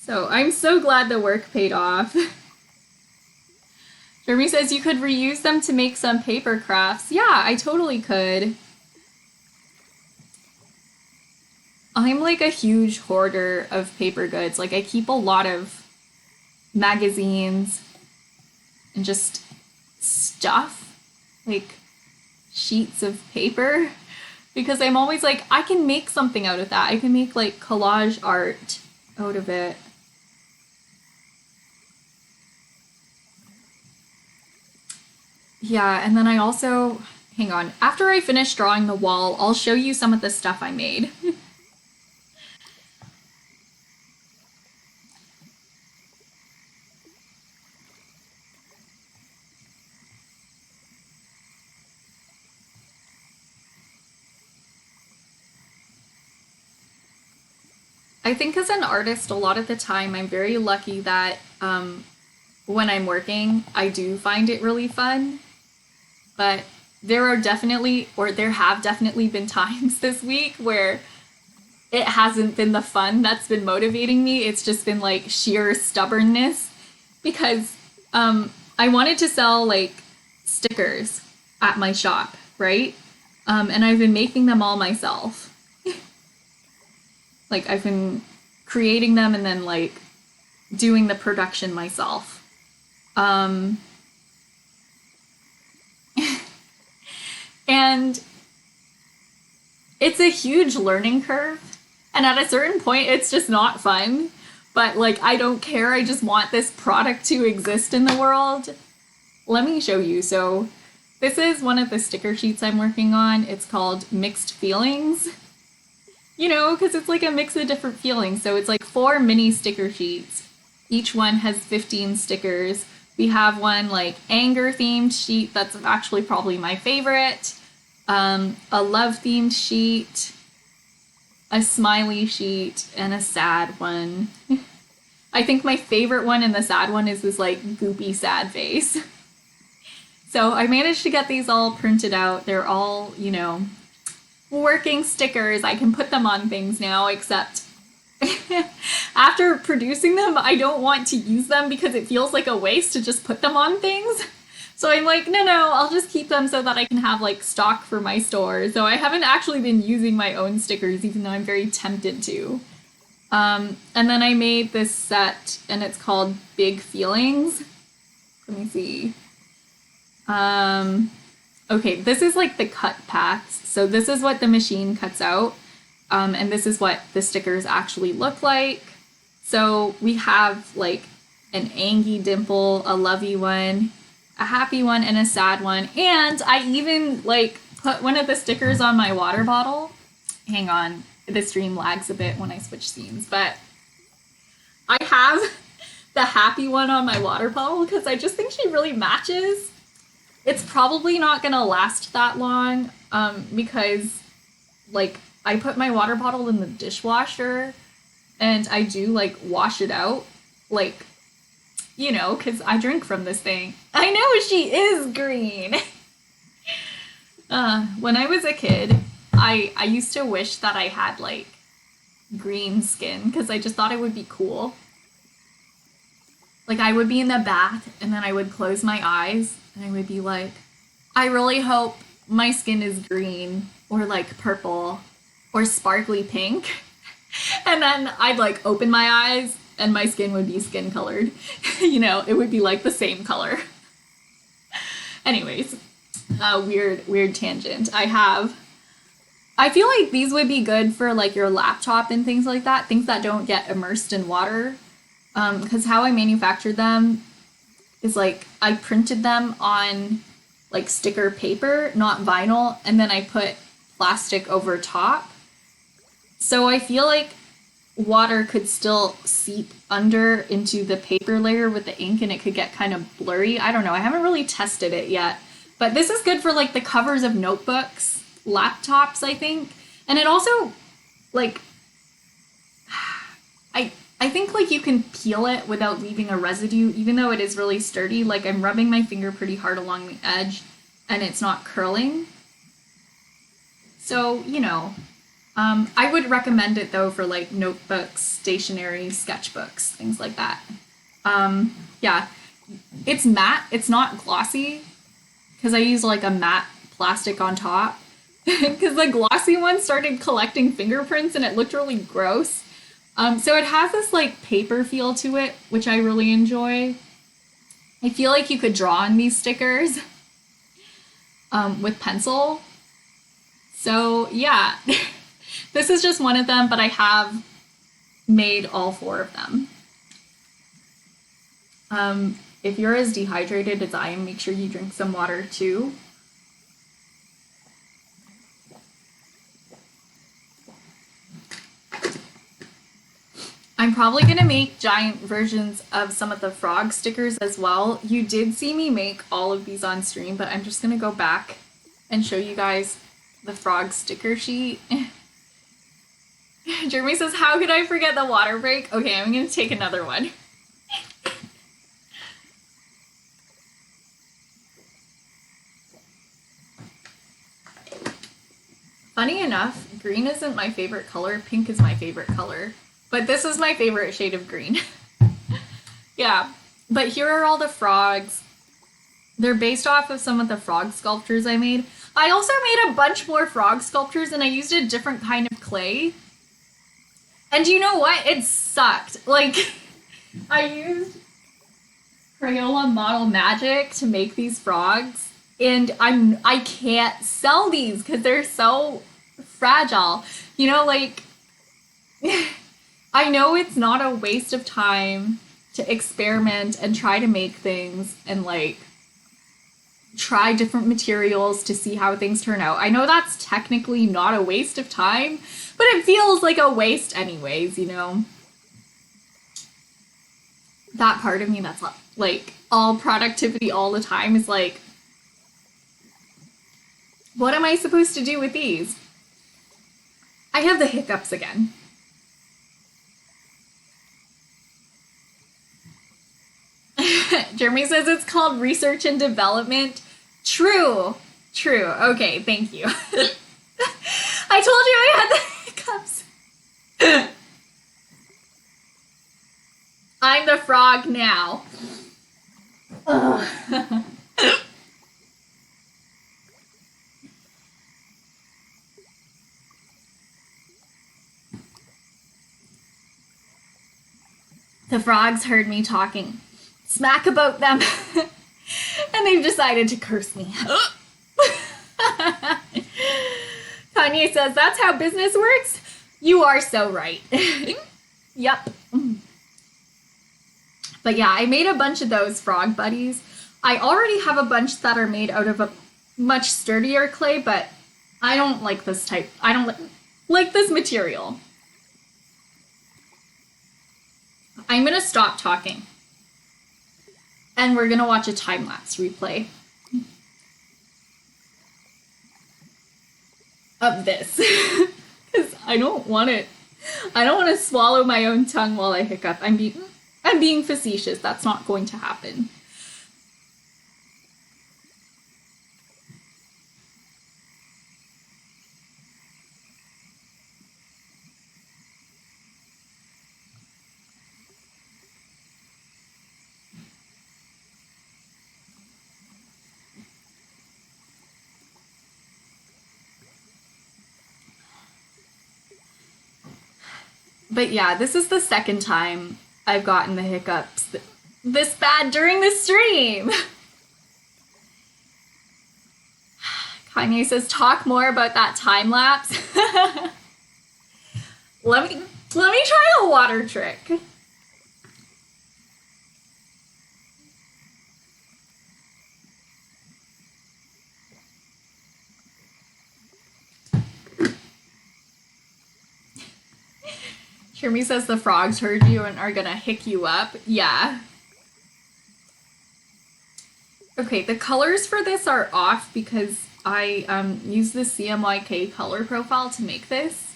So I'm so glad the work paid off. Jeremy says you could reuse them to make some paper crafts. Yeah, I totally could. I'm like a huge hoarder of paper goods. Like I keep a lot of magazines and just stuff, like sheets of paper, because I'm always like, I can make something out of that. I can make like collage art out of it. Yeah, and then I also, hang on, after I finish drawing the wall, I'll show you some of the stuff I made. I think as an artist, a lot of the time, I'm very lucky that when I'm working, I do find it really fun. But there are definitely, or there have definitely been times this week where it hasn't been the fun that's been motivating me. It's just been like sheer stubbornness because I wanted to sell like stickers at my shop, right? And I've been making them all myself. Like I've been creating them and then like doing the production myself. Um, and it's a huge learning curve. And at a certain point, it's just not fun. But like, I don't care. I just want this product to exist in the world. Let me show you. So, this is one of the sticker sheets I'm working on. It's called Mixed Feelings. You know, because it's like a mix of different feelings. So, it's like 4 mini sticker sheets. Each one has 15 stickers. We have one like anger themed sheet that's actually probably my favorite. A love themed sheet, a smiley sheet, and a sad one. I think my favorite one and the sad one is this like goopy sad face. So I managed to get these all printed out. They're all, you know, working stickers. I can put them on things now, except after producing them, I don't want to use them because it feels like a waste to just put them on things. So I'm like, no, I'll just keep them so that I can have like stock for my store. So I haven't actually been using my own stickers, even though I'm very tempted to. And then I made this set, and it's called Big Feelings. Let me see. Okay, this is like the cut paths. So this is what the machine cuts out. And this is what the stickers actually look like. So we have like an angy dimple, a lovey one, a happy one, and a sad one. And I even like put one of the stickers on my water bottle. Hang on, the stream lags a bit when I switch scenes, but I have the happy one on my water bottle because I just think she really matches. It's probably not gonna last that long because like I put my water bottle in the dishwasher and I do like wash it out, like, you know, because I drink from this thing. I know she is green. When I was a kid, I used to wish that I had like green skin because I just thought it would be cool. Like I would be in the bath and then I would close my eyes and I would be like, I really hope my skin is green or like purple or sparkly pink. And then I'd like open my eyes and my skin would be skin colored. You know, it would be like the same color. Anyways, weird tangent. I feel like these would be good for like your laptop and things like that, things that don't get immersed in water. Because how I manufactured them is like I printed them on like sticker paper, not vinyl, and then I put plastic over top. So I feel like water could still seep under into the paper layer with the ink and it could get kind of blurry. I don't know. I haven't really tested it yet. But this is good for like the covers of notebooks, laptops, I think. And it also like I think like you can peel it without leaving a residue, even though it is really sturdy. Like I'm rubbing my finger pretty hard along the edge and it's not curling. So, you know, I would recommend it though for like notebooks, stationery, sketchbooks, things like that. Yeah, it's matte. It's not glossy because I use like a matte plastic on top. because the glossy one started collecting fingerprints and it looked really gross. So it has this like paper feel to it, which I really enjoy. I feel like you could draw on these stickers with pencil. So yeah, this is just one of them, but I have made all 4 of them. If you're as dehydrated as I am, make sure you drink some water too. I'm probably gonna make giant versions of some of the frog stickers as well. You did see me make all of these on stream, but I'm just gonna go back and show you guys the frog sticker sheet. Jeremy says, how could I forget the water break? Okay, I'm gonna take another one. Funny enough, green isn't my favorite color, pink is my favorite color. But this is my favorite shade of green. Yeah, but here are all the frogs. They're based off of some of the frog sculptures I made. I also made a bunch more frog sculptures and I used a different kind of clay. And you know what? It sucked. Like, I used Crayola Model Magic to make these frogs. And I can't sell these because they're so fragile. You know, like... I know it's not a waste of time to experiment and try to make things and like try different materials to see how things turn out. I know that's technically not a waste of time, but it feels like a waste anyways, you know? That part of me that's like all productivity all the time is like, what am I supposed to do with these? I have the hiccups again. Jeremy says it's called research and development. True. True. Okay, thank you. I told you I had the hiccups. I'm the frog now. The frogs heard me talking smack about them, and they've decided to curse me. Kanye says, that's how business works? You are so right. Yep. But yeah, I made a bunch of those frog buddies. I already have a bunch that are made out of a much sturdier clay, but I don't like this type. I don't like this material. I'm gonna stop talking. And we're gonna watch a time-lapse replay of this. Because I don't want to swallow my own tongue while I hiccup. I'm being facetious. That's not going to happen. But yeah, this is the second time I've gotten the hiccups this bad during the stream. Kanye says, talk more about that time lapse. Let me try a water trick. Jeremy says the frogs heard you and are gonna hick you up. Yeah. Okay, the colors for this are off because I used the CMYK color profile to make this.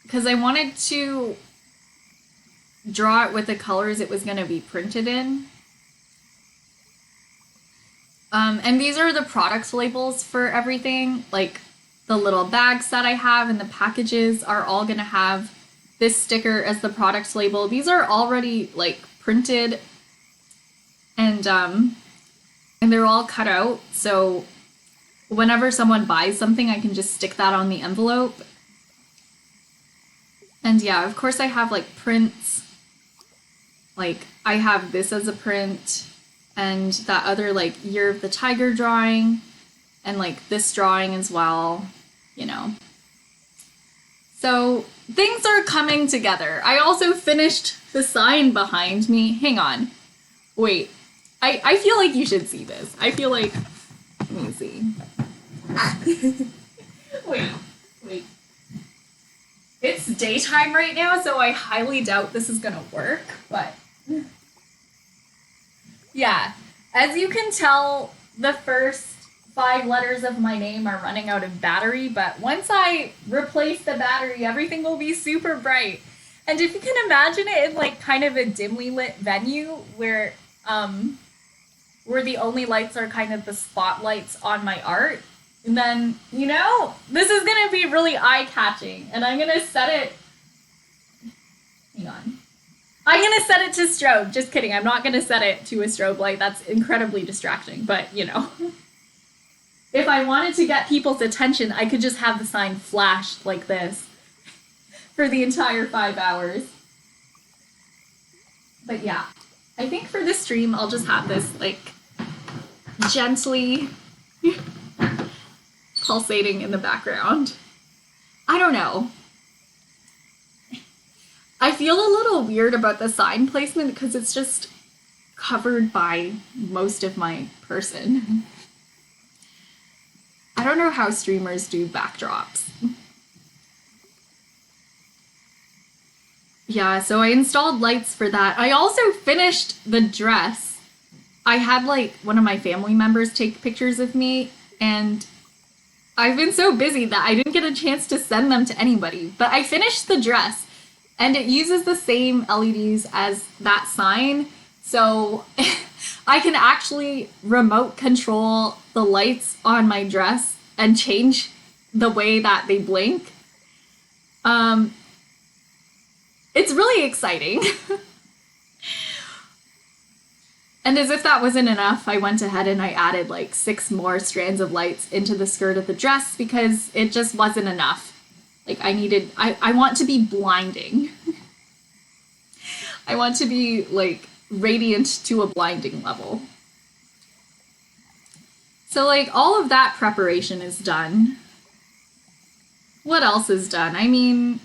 Because I wanted to draw it with the colors it was gonna be printed in. And these are the product labels for everything. Like the little bags that I have and the packages are all gonna have this sticker as the product label. These are already like printed and they're all cut out, so whenever someone buys something, I can just stick that on the envelope. And yeah, of course I have like prints. Like I have this as a print and that other like Year of the Tiger drawing and like this drawing as well, you know. So things are coming together. I also finished the sign behind me. Hang on. Wait. I feel like you should see this. I feel like, let me see. Wait. It's daytime right now, so I highly doubt this is gonna work, but yeah. As you can tell, the first 5 letters of my name are running out of battery, but once I replace the battery, everything will be super bright. And if you can imagine it in like kind of a dimly lit venue where the only lights are kind of the spotlights on my art, and then, you know, this is gonna be really eye-catching. And I'm gonna set it, hang on. I'm gonna set it to strobe. Just kidding, I'm not gonna set it to a strobe light. That's incredibly distracting, but you know. If I wanted to get people's attention, I could just have the sign flashed like this for the entire 5 hours. But yeah, I think for this stream, I'll just have this like gently pulsating in the background. I don't know. I feel a little weird about the sign placement because it's just covered by most of my person. I don't know how streamers do backdrops. Yeah, so I installed lights for that. I also finished the dress. I had like one of my family members take pictures of me, and I've been so busy that I didn't get a chance to send them to anybody. But I finished the dress, and it uses the same LEDs as that sign, so I can actually remote control the lights on my dress and change the way that they blink. It's really exciting. And as if that wasn't enough, I went ahead and I added like 6 more strands of lights into the skirt of the dress because it just wasn't enough. Like I want to be blinding. I want to be like radiant to a blinding level. So like all of that preparation is done. What else is done? I mean,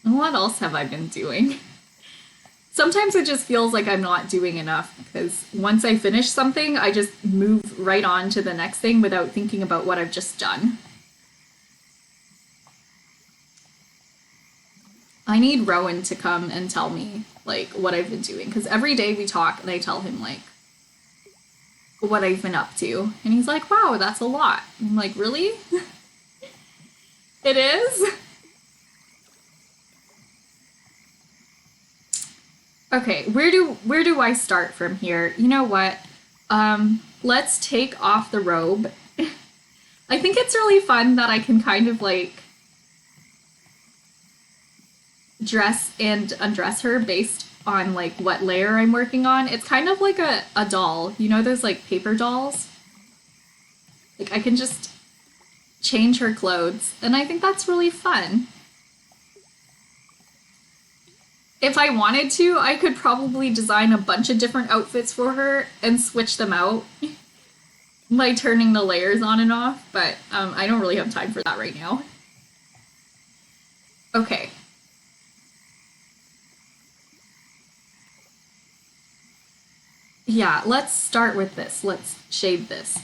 what else have I been doing? Sometimes it just feels like I'm not doing enough because once I finish something, I just move right on to the next thing without thinking about what I've just done. I need Rowan to come and tell me like what I've been doing because every day we talk and I tell him like what I've been up to and he's like, wow, that's a lot. I'm like, really? It is? Okay, where do I start from here? You know what? Let's take off the robe. I think it's really fun that I can kind of like dress and undress her based on like what layer I'm working on. It's kind of like a doll. You know those like paper dolls? Like I can just change her clothes and I think that's really fun. If I wanted to, I could probably design a bunch of different outfits for her and switch them out by turning the layers on and off, but I don't really have time for that right now. Okay. Yeah, let's start with this. Let's shade this.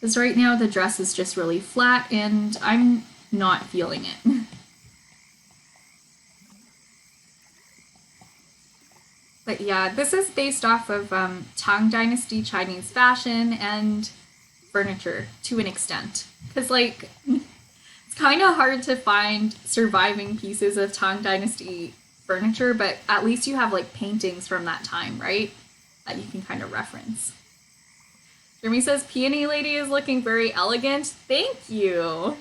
Because right now the dress is just really flat and I'm not feeling it. But yeah, this is based off of Tang Dynasty Chinese fashion and furniture to an extent. Because, like, it's kind of hard to find surviving pieces of Tang Dynasty furniture, but at least you have, like, paintings from that time, right? That you can kind of reference. Jeremy says, Peony Lady is looking very elegant. Thank you!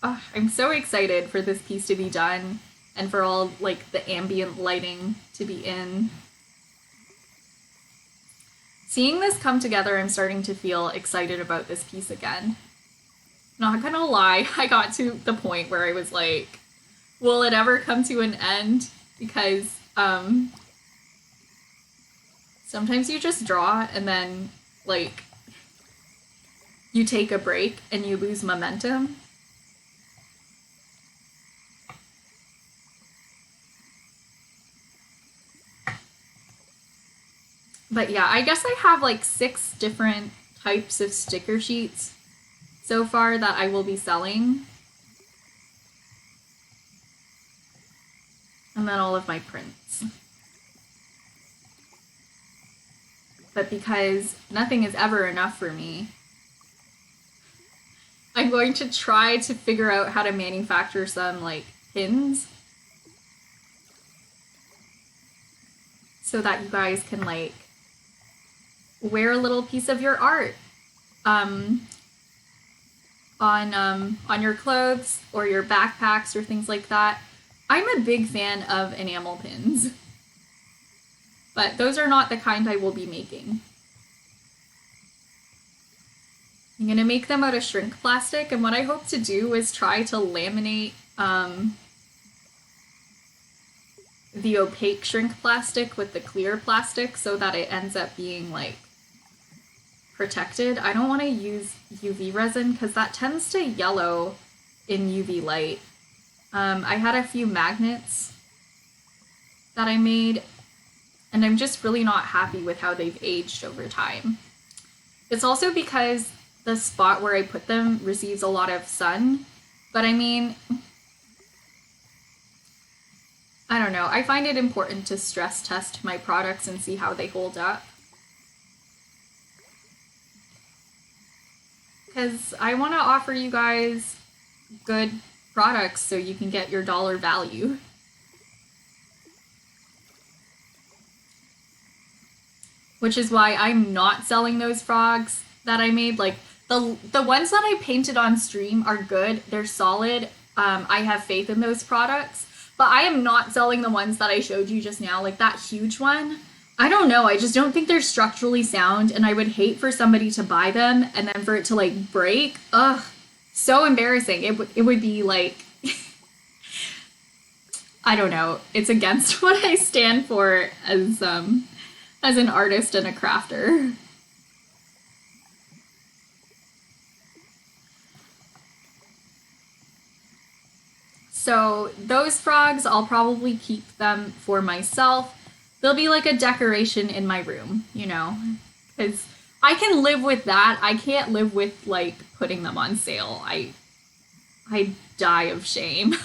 Oh, I'm so excited for this piece to be done. And for all, like, the ambient lighting to be in. Seeing this come together, I'm starting to feel excited about this piece again. Not gonna lie, I got to the point where I was like, will it ever come to an end? Because sometimes you just draw and then, like, you take a break and you lose momentum. But yeah, I guess I have like 6 different types of sticker sheets so far that I will be selling. And then all of my prints. But because nothing is ever enough for me, I'm going to try to figure out how to manufacture some like pins so that you guys can like wear a little piece of your art on your clothes or your backpacks or things like that. I'm a big fan of enamel pins, but those are not the kind I will be making. I'm gonna make them out of shrink plastic, and what I hope to do is try to laminate the opaque shrink plastic with the clear plastic so that it ends up being like protected. I don't want to use UV resin because that tends to yellow in UV light. I had a few magnets that I made, and I'm just really not happy with how they've aged over time. It's also because the spot where I put them receives a lot of sun, but I mean, I don't know. I find it important to stress test my products and see how they hold up. Because I want to offer you guys good products so you can get your dollar value. Which is why I'm not selling those frogs that I made. Like, the ones that I painted on stream are good. They're solid. I have faith in those products. But I am not selling the ones that I showed you just now. Like, that huge one. I don't know. I just don't think they're structurally sound, and I would hate for somebody to buy them and then for it to, like, break. Ugh. So embarrassing. It would be, like... I don't know. It's against what I stand for as an artist and a crafter. So those frogs, I'll probably keep them for myself. They'll be like a decoration in my room, you know, because I can live with that. I can't live with like putting them on sale. I die of shame.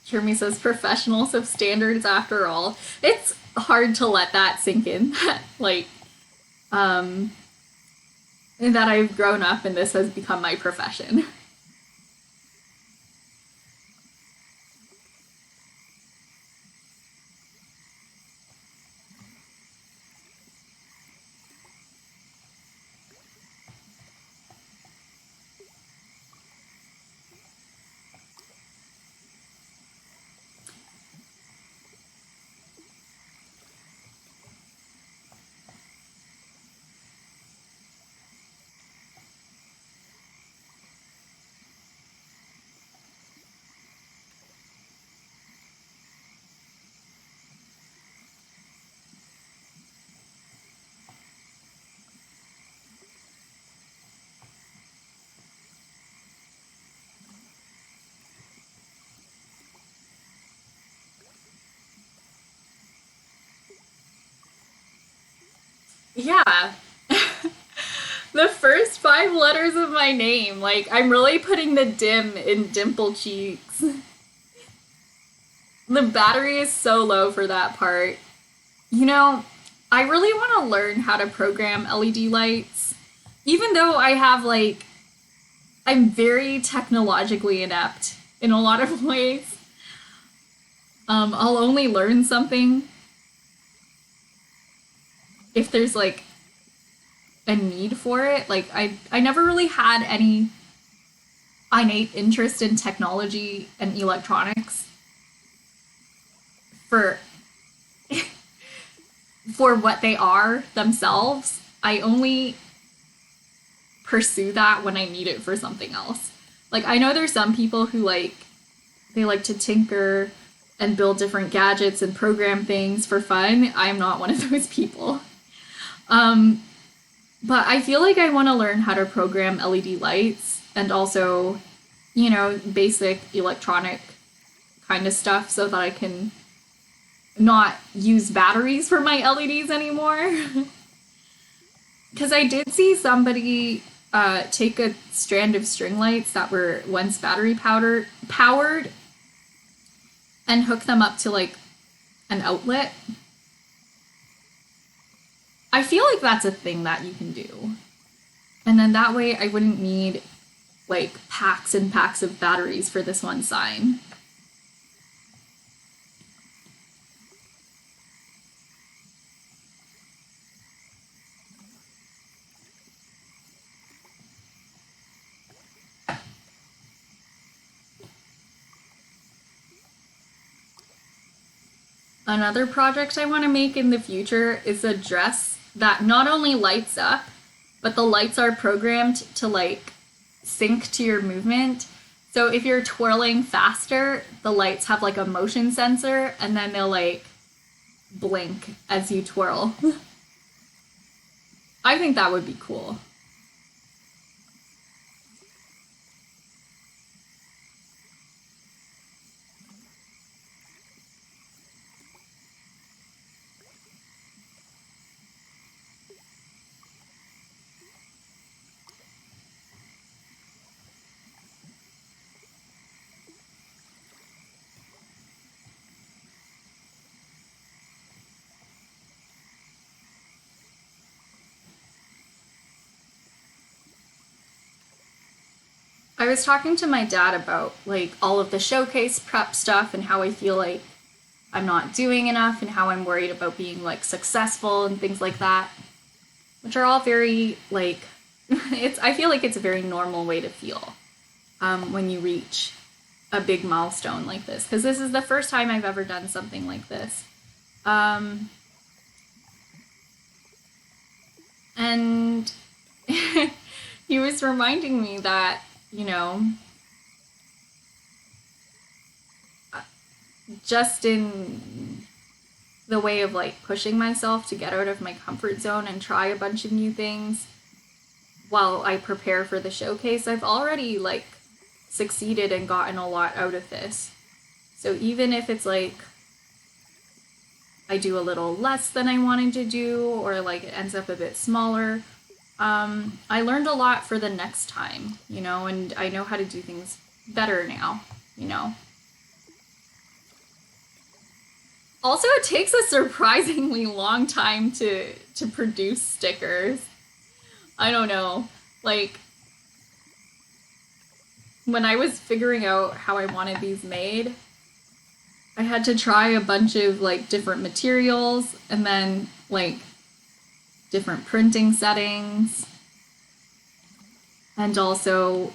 Jeremy says professionals have standards after all. It's hard to let that sink in. Like, that I've grown up and this has become my profession. Yeah. The first 5 letters of my name. Like, I'm really putting the dim in dimple cheeks. The battery is so low for that part. You know, I really want to learn how to program LED lights. Even though I have, like, I'm very technologically inept in a lot of ways. I'll only learn something if there's like a need for it. Like I never really had any innate interest in technology and electronics for for what they are themselves. I only pursue that when I need it for something else. Like I know there's some people who they like to tinker and build different gadgets and program things for fun. I'm not one of those people. Um, but I feel like I want to learn how to program LED lights and also, basic electronic kind of stuff so that I can not use batteries for my LEDs anymore. Because I did see somebody take a strand of string lights that were once battery powered and hook them up to like an outlet. I feel like that's a thing that you can do. And then that way I wouldn't need like packs and packs of batteries for this one sign. Another project I want to make in the future is a dress that not only lights up, but the lights are programmed to like sync to your movement. So if you're twirling faster, the lights have like a motion sensor and then they'll like blink as you twirl. I think that would be cool. I was talking to my dad about like all of the showcase prep stuff and how I feel like I'm not doing enough and how I'm worried about being like successful and things like that, which are all very like it's I feel like it's a very normal way to feel when you reach a big milestone like this because this is the first time I've ever done something like this. And he was reminding me that, just in the way of like pushing myself to get out of my comfort zone and try a bunch of new things while I prepare for the showcase, I've already like succeeded and gotten a lot out of this. So even if it's like I do a little less than I wanted to do or like it ends up a bit smaller, I learned a lot for the next time, and I know how to do things better now. Also, it takes a surprisingly long time to produce stickers. I don't know. Like when I was figuring out how I wanted these made, I had to try a bunch of like different materials and then like different printing settings and also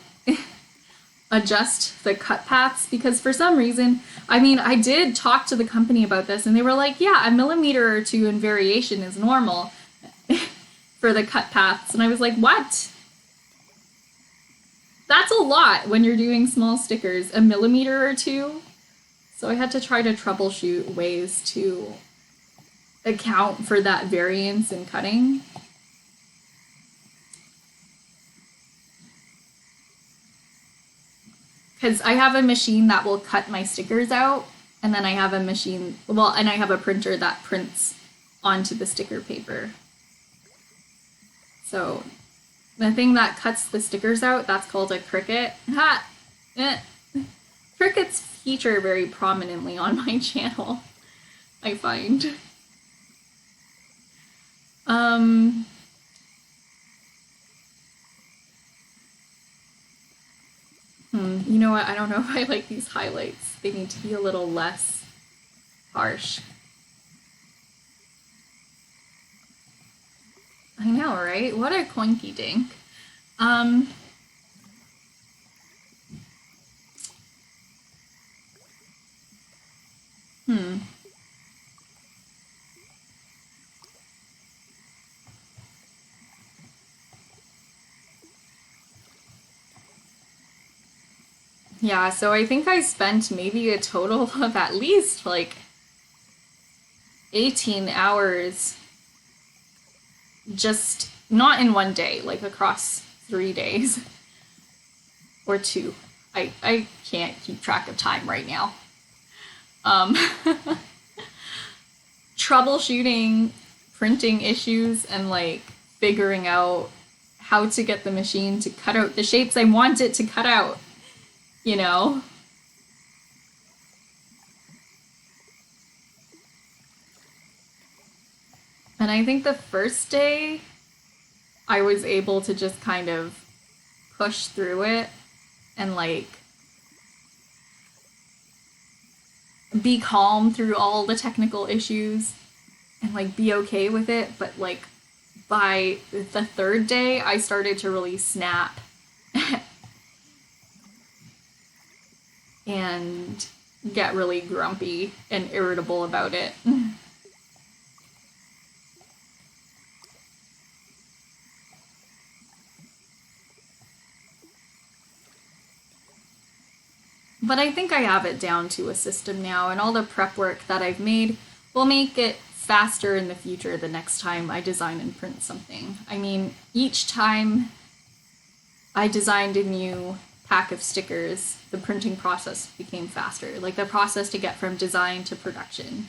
adjust the cut paths because for some reason, I did talk to the company about this and they were like, yeah, a millimeter or two in variation is normal for the cut paths. And I was like, what? That's a lot when you're doing small stickers, a millimeter or two. So I had to try to troubleshoot ways to account for that variance in cutting. Because I have a machine that will cut my stickers out, and then I have a machine, and I have a printer that prints onto the sticker paper. So the thing that cuts the stickers out, that's called a Cricut. Ha! Cricuts feature very prominently on my channel, I find. You know what? I don't know if I like these highlights. They need to be a little less harsh. I know, right? What a coinky dink. Um, hmm. Yeah, so I think I spent maybe a total of at least like 18 hours just not in one day, like across 3 days or two. I can't keep track of time right now. Um, troubleshooting printing issues and like figuring out how to get the machine to cut out the shapes I want it to cut out, you know? And I think the first day I was able to just kind of push through it and like be calm through all the technical issues and like be okay with it. But like by the third day, I started to really snap and get really grumpy and irritable about it. But I think I have it down to a system now, and all the prep work that I've made will make it faster in the future the next time I design and print something. I mean, each time I designed a new pack of stickers, the printing process became faster. Like the process to get from design to production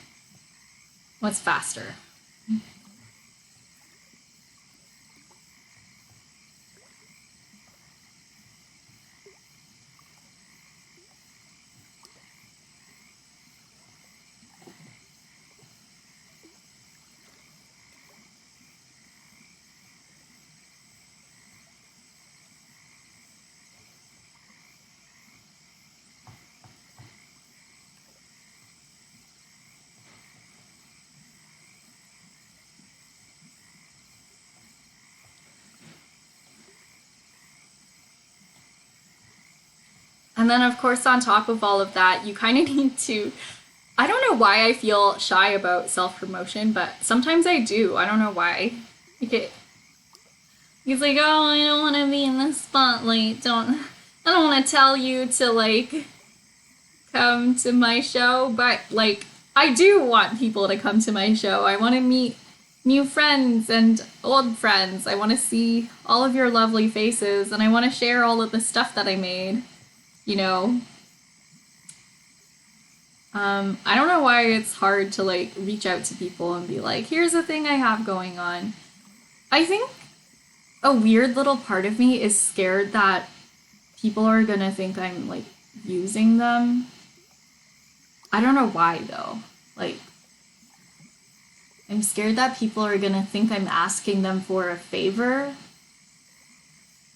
was faster. And then, of course, on top of all of that, you kind of need to. I don't know why I feel shy about self promotion, but sometimes I do. I don't know why. Like he's like, oh, I don't want to be in the spotlight. I don't want to tell you to like come to my show, but like, I do want people to come to my show. I want to meet new friends and old friends. I want to see all of your lovely faces, and I want to share all of the stuff that I made. You know, I don't know why it's hard to like reach out to people and be like, here's a thing I have going on. I think a weird little part of me is scared that people are gonna think I'm like using them. I don't know why though. Like, I'm scared that people are gonna think I'm asking them for a favor,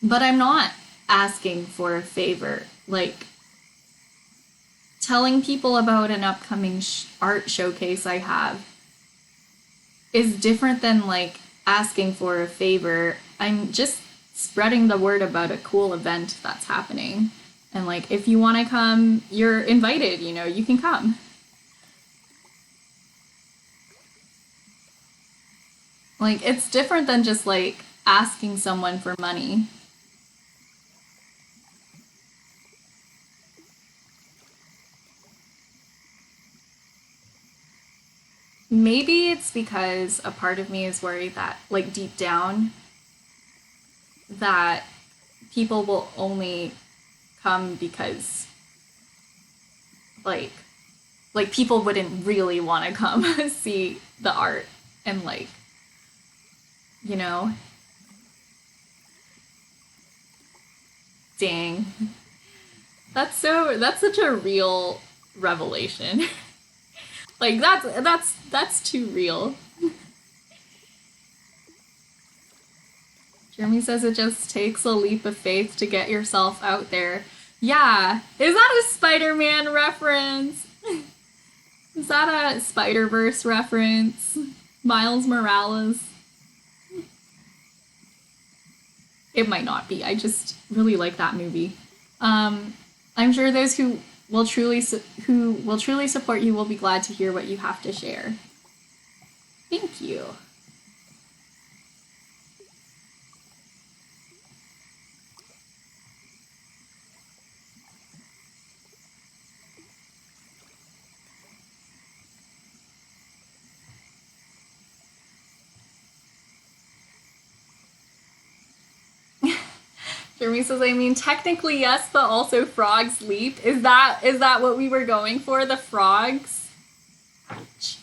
but I'm not asking for a favor. Like, telling people about an upcoming art showcase I have is different than like asking for a favor. I'm just spreading the word about a cool event that's happening. And like, if you want to come, you're invited, you know, you can come. Like, it's different than just like asking someone for money. Maybe it's because a part of me is worried that, like, deep down, that people will only come because, like, people wouldn't really want to come see the art and, like, you know, dang. That's such a real revelation. Like that's too real. Jeremy says it just takes a leap of faith to get yourself out there. Yeah. Is that a Spider-Man reference? Is that a Spider-Verse reference? Miles Morales? It might not be. I just really like that movie. I'm sure those who will truly support you will be glad to hear what you have to share. Thank you. Jeremy says, I mean, technically yes, but also frogs leap. Is that what we were going for? The frogs? Ouch.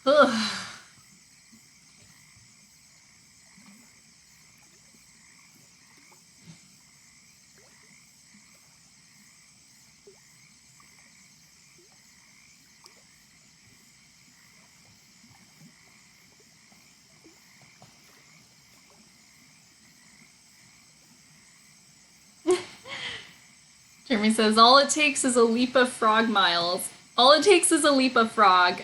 Ugh. Jeremy says, all it takes is a leap of frog miles. All it takes is a leap of frog.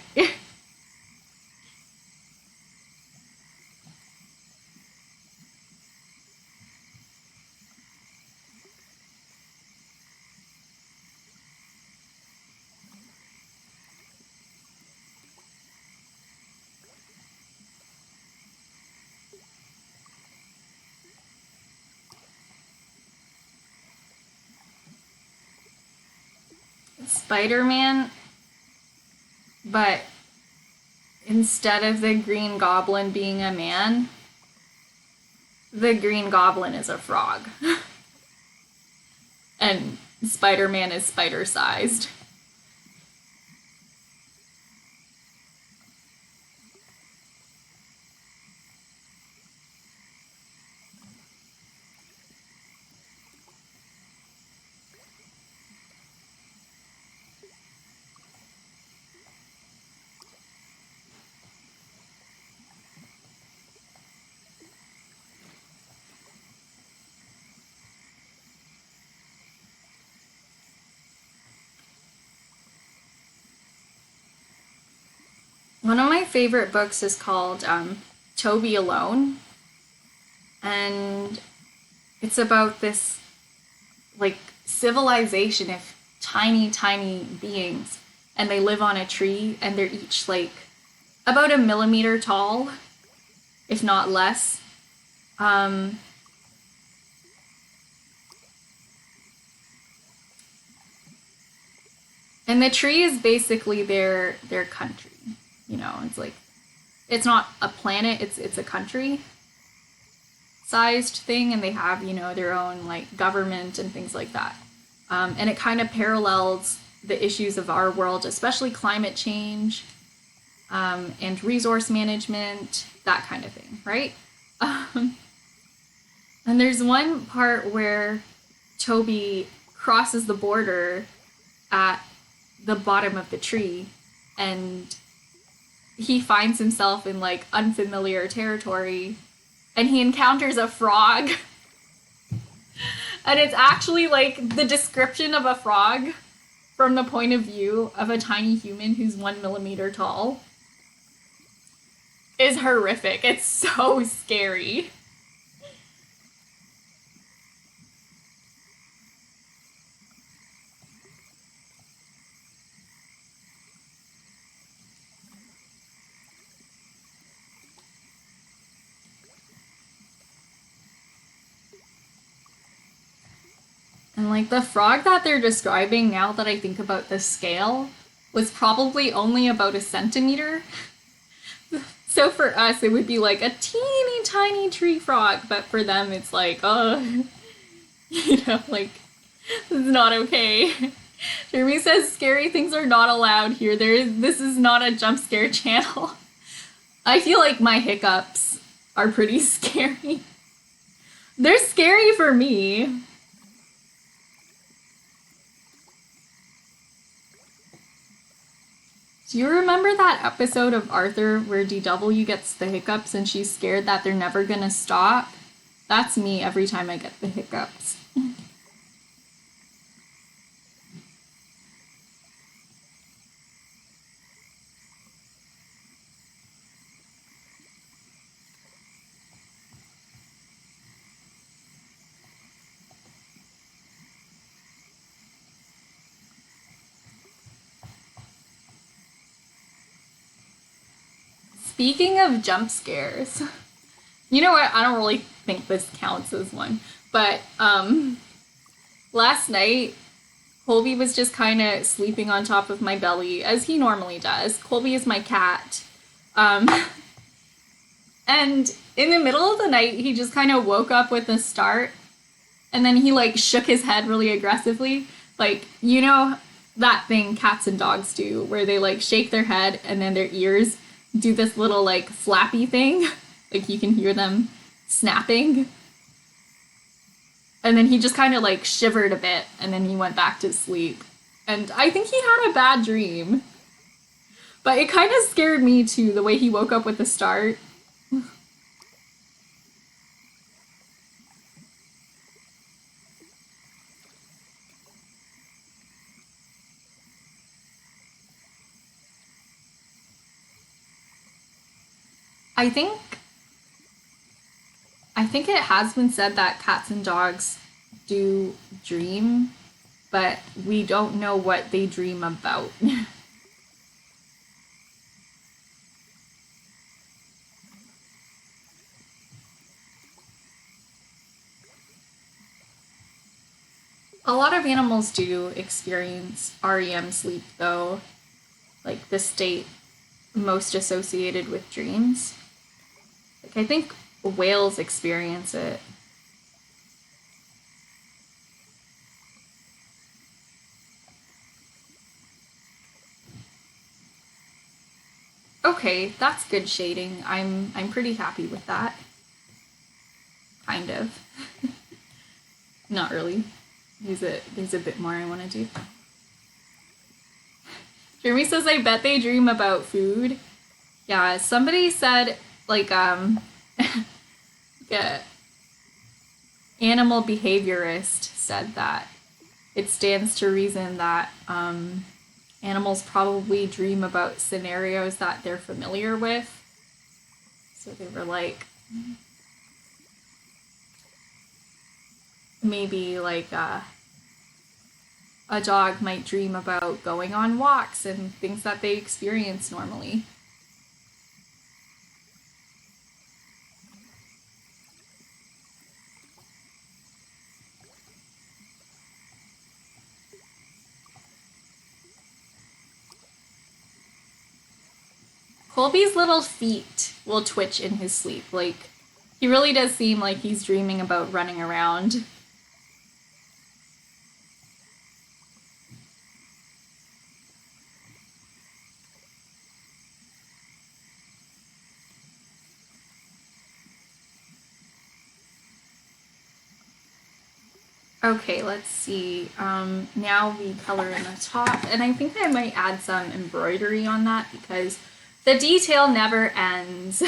Spider-Man, but instead of the Green Goblin being a man, the Green Goblin is a frog. And Spider-Man is spider-sized. One of my favorite books is called Toby Alone, and it's about this like civilization of tiny, tiny beings, and they live on a tree, and they're each like about a millimeter tall, if not less. Um, and the tree is basically their country. You know, it's like it's not a planet; it's a country sized thing, and they have their own like government and things like that. And it kind of parallels the issues of our world, especially climate change and resource management, that kind of thing, right? Um, and there's one part where Toby crosses the border at the bottom of the tree, and he finds himself in like unfamiliar territory, and he encounters a frog. And it's actually like the description of a frog from the point of view of a tiny human who's 1 millimeter tall is horrific. It's so scary. And like the frog that they're describing, now that I think about the scale, was probably only about a centimeter. So for us, it would be like a teeny tiny tree frog, but for them, it's like, like, this is not okay. Jeremy says scary things are not allowed here. This is not a jump scare channel. I feel like my hiccups are pretty scary. They're scary for me. Do you remember that episode of Arthur where DW gets the hiccups and she's scared that they're never gonna stop? That's me every time I get the hiccups. Speaking of jump scares, you know what? I don't really think this counts as one, but last night Colby was just kind of sleeping on top of my belly as he normally does. Colby is my cat. Um, and in the middle of the night, he just kind of woke up with a start, and then he like shook his head really aggressively. Like, you know that thing cats and dogs do where they like shake their head and then their ears do this little like flappy thing. Like you can hear them snapping. And then he just kind of like shivered a bit and then he went back to sleep. And I think he had a bad dream. But it kind of scared me too, the way he woke up with the start. I think I think it has been said that cats and dogs do dream, but we don't know what they dream about. A lot of animals do experience REM sleep, though, like the state most associated with dreams. Like, I think whales experience it. Okay, that's good shading. I'm pretty happy with that. Kind of. Not really. There's a bit more I want to do. Jeremy says, I bet they dream about food. Yeah, somebody said, like, a animal behaviorist said that it stands to reason that animals probably dream about scenarios that they're familiar with. So they were like, maybe like a dog might dream about going on walks and things that they experience normally. Colby's little feet will twitch in his sleep. Like, he really does seem like he's dreaming about running around. Okay, let's see. Now we color in the top, and I think I might add some embroidery on that because the detail never ends.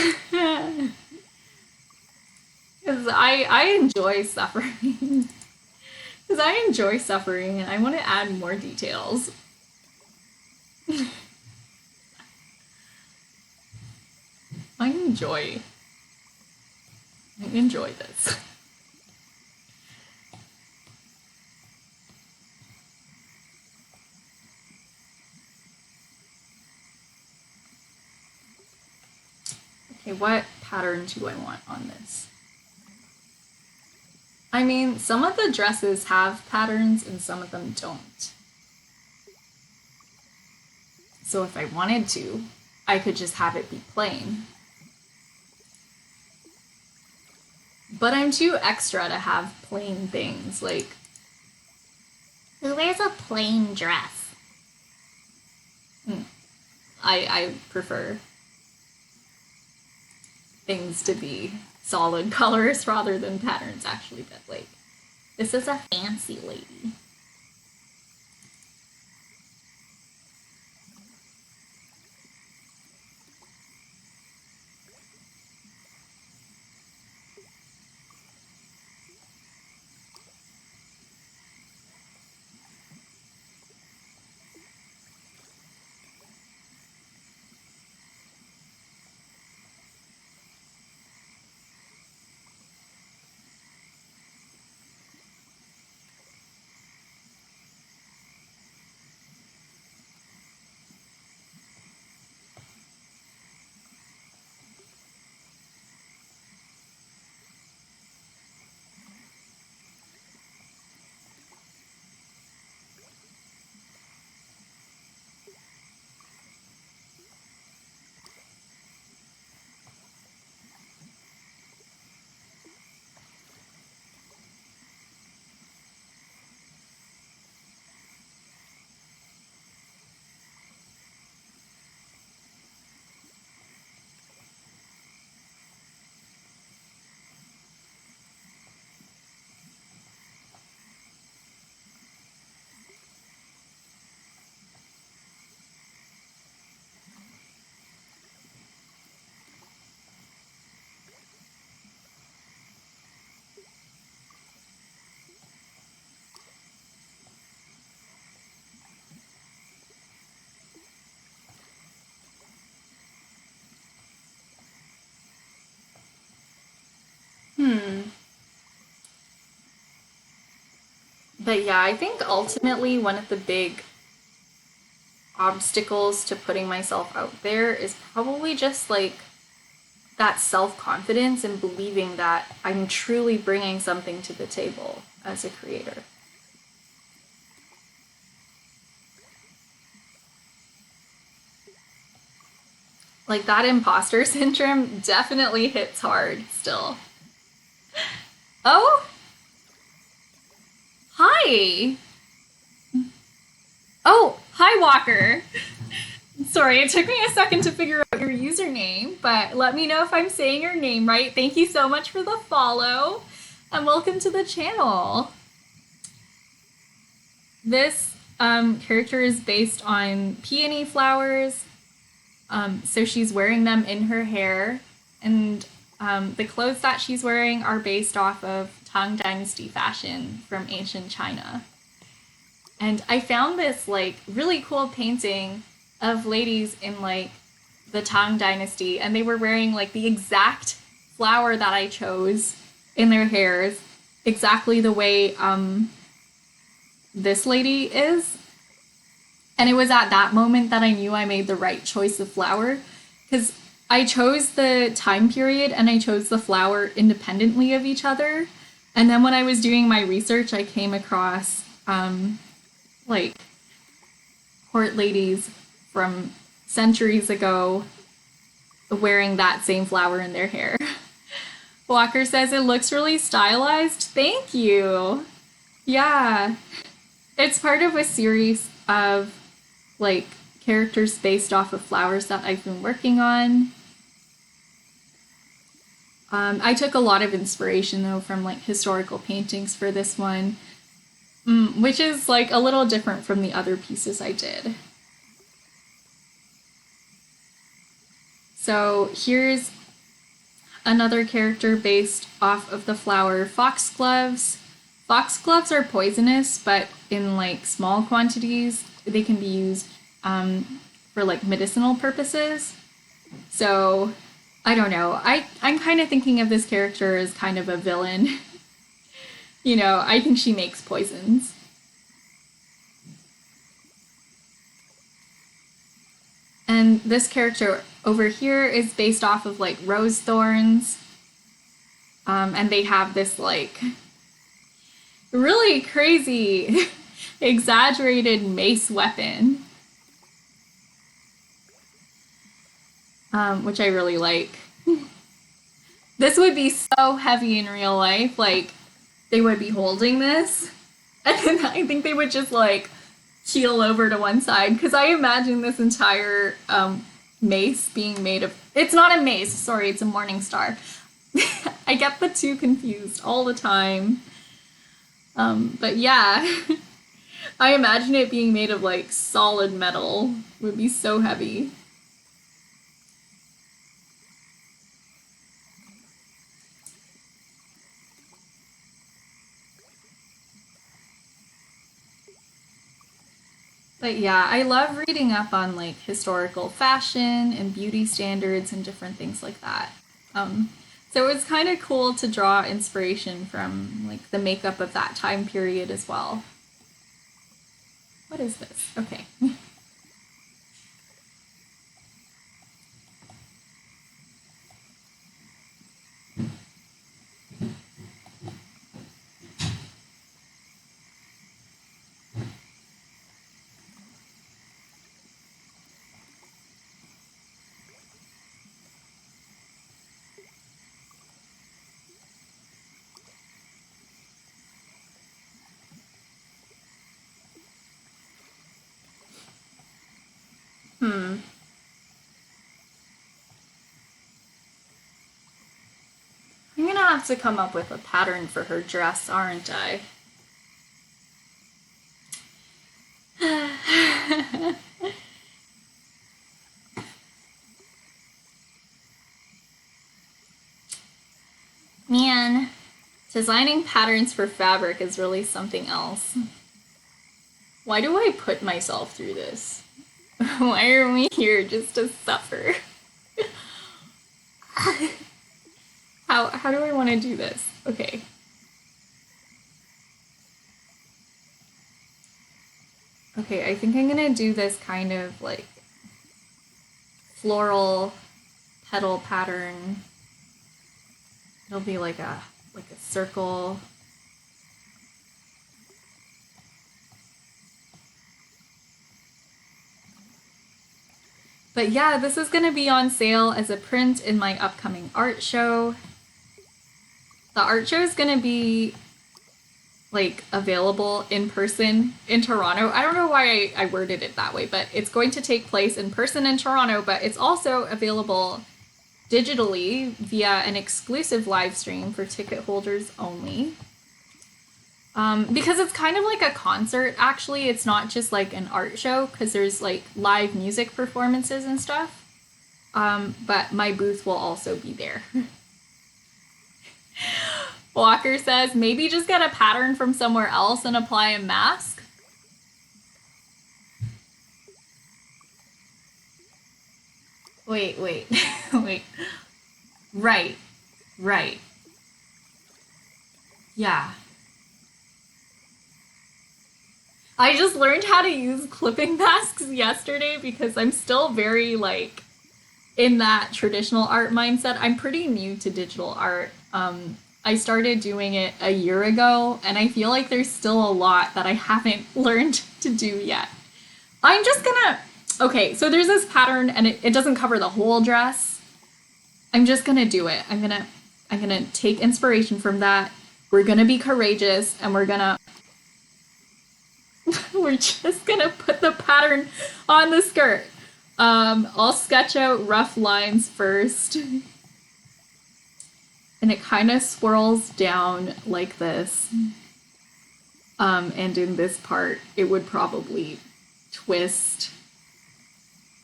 Because I enjoy suffering. Because I enjoy suffering, and I want to add more details. I enjoy this. Okay, what pattern do I want on this? I mean, some of the dresses have patterns and some of them don't. So if I wanted to, I could just have it be plain. But I'm too extra to have plain things, like... Who wears a plain dress? I prefer things to be solid colors rather than patterns, actually, but like, this is a fancy lady. But yeah, I think ultimately one of the big obstacles to putting myself out there is probably just like that self-confidence and believing that I'm truly bringing something to the table as a creator. Like that imposter syndrome definitely hits hard still. Oh, hi. Oh, hi, Walker. Sorry, it took me a second to figure out your username, but let me know if I'm saying your name right. Thank you so much for the follow, and welcome to the channel. This character is based on peony flowers, so she's wearing them in her hair, and the clothes that she's wearing are based off of Tang Dynasty fashion from ancient China. And I found this like really cool painting of ladies in like the Tang Dynasty, and they were wearing like the exact flower that I chose in their hairs, exactly the way this lady is. And it was at that moment that I knew I made the right choice of flower, because I chose the time period and I chose the flower independently of each other. And then when I was doing my research, I came across like court ladies from centuries ago wearing that same flower in their hair. Walker says it looks really stylized. Thank you. Yeah. It's part of a series of like characters based off of flowers that I've been working on. I took a lot of inspiration though from like historical paintings for this one, which is like a little different from the other pieces I did. So here's another character based off of the flower foxgloves. Foxgloves are poisonous, but in like small quantities, they can be used for like medicinal purposes. So I don't know. I'm kind of thinking of this character as kind of a villain. You know, I think she makes poisons. And this character over here is based off of like rose thorns. And they have this like really crazy, exaggerated mace weapon. Which I really like. This would be so heavy in real life. Like, they would be holding this, and then I think they would just like keel over to one side, because I imagine this entire mace being made of. It's not a mace, sorry, it's a morning star. I get the two confused all the time. But yeah, I imagine it being made of like solid metal. It would be so heavy. But yeah, I love reading up on like historical fashion and beauty standards and different things like that. So it was kind of cool to draw inspiration from like the makeup of that time period as well. What is this? Okay. I'm gonna have to come up with a pattern for her dress, aren't I? Man, designing patterns for fabric is really something else. Why do I put myself through this? Why are we here just to suffer? How do I want to do this? Okay. Okay, I think I'm gonna do this kind of like floral petal pattern. It'll be like a circle. But yeah, this is gonna be on sale as a print in my upcoming art show. The art show is gonna be like available in person in Toronto. I don't know why I worded it that way, but it's going to take place in person in Toronto, but it's also available digitally via an exclusive live stream for ticket holders only. Because it's kind of like a concert, actually. It's not just like an art show, because there's like live music performances and stuff. But my booth will also be there. Walker says, maybe just get a pattern from somewhere else and apply a mask. Wait, wait. Right. Yeah. I just learned how to use clipping masks yesterday because I'm still very like in that traditional art mindset. I'm pretty new to digital art. I started doing it a year ago, and I feel like there's still a lot that I haven't learned to do yet. I'm just gonna. Okay, so there's this pattern, and it doesn't cover the whole dress. I'm just gonna do it. I'm gonna take inspiration from that. We're gonna be courageous, and we're just gonna put the pattern on the skirt. I'll sketch out rough lines first. And it kind of swirls down like this. And in this part, it would probably twist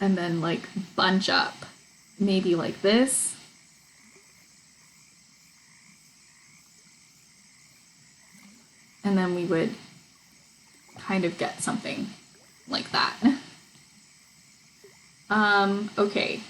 and then like bunch up, maybe like this. And then we would kind of get something like that. Okay.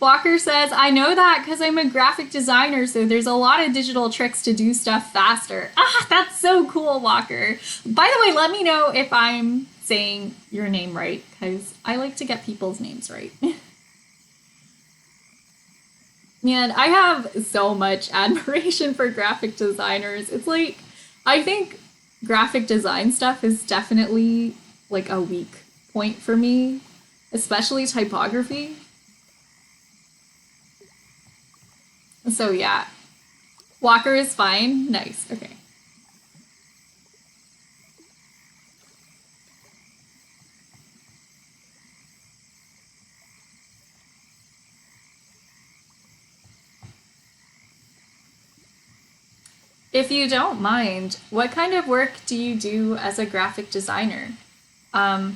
Walker says, I know that because I'm a graphic designer, so there's a lot of digital tricks to do stuff faster. Ah, that's so cool, Walker. By the way, let me know if I'm saying your name right, because I like to get people's names right. Man, I have so much admiration for graphic designers. It's like, I think graphic design stuff is definitely like a weak point for me, especially typography. So yeah, Walker is fine. Nice. Okay. If you don't mind, what kind of work do you do as a graphic designer? I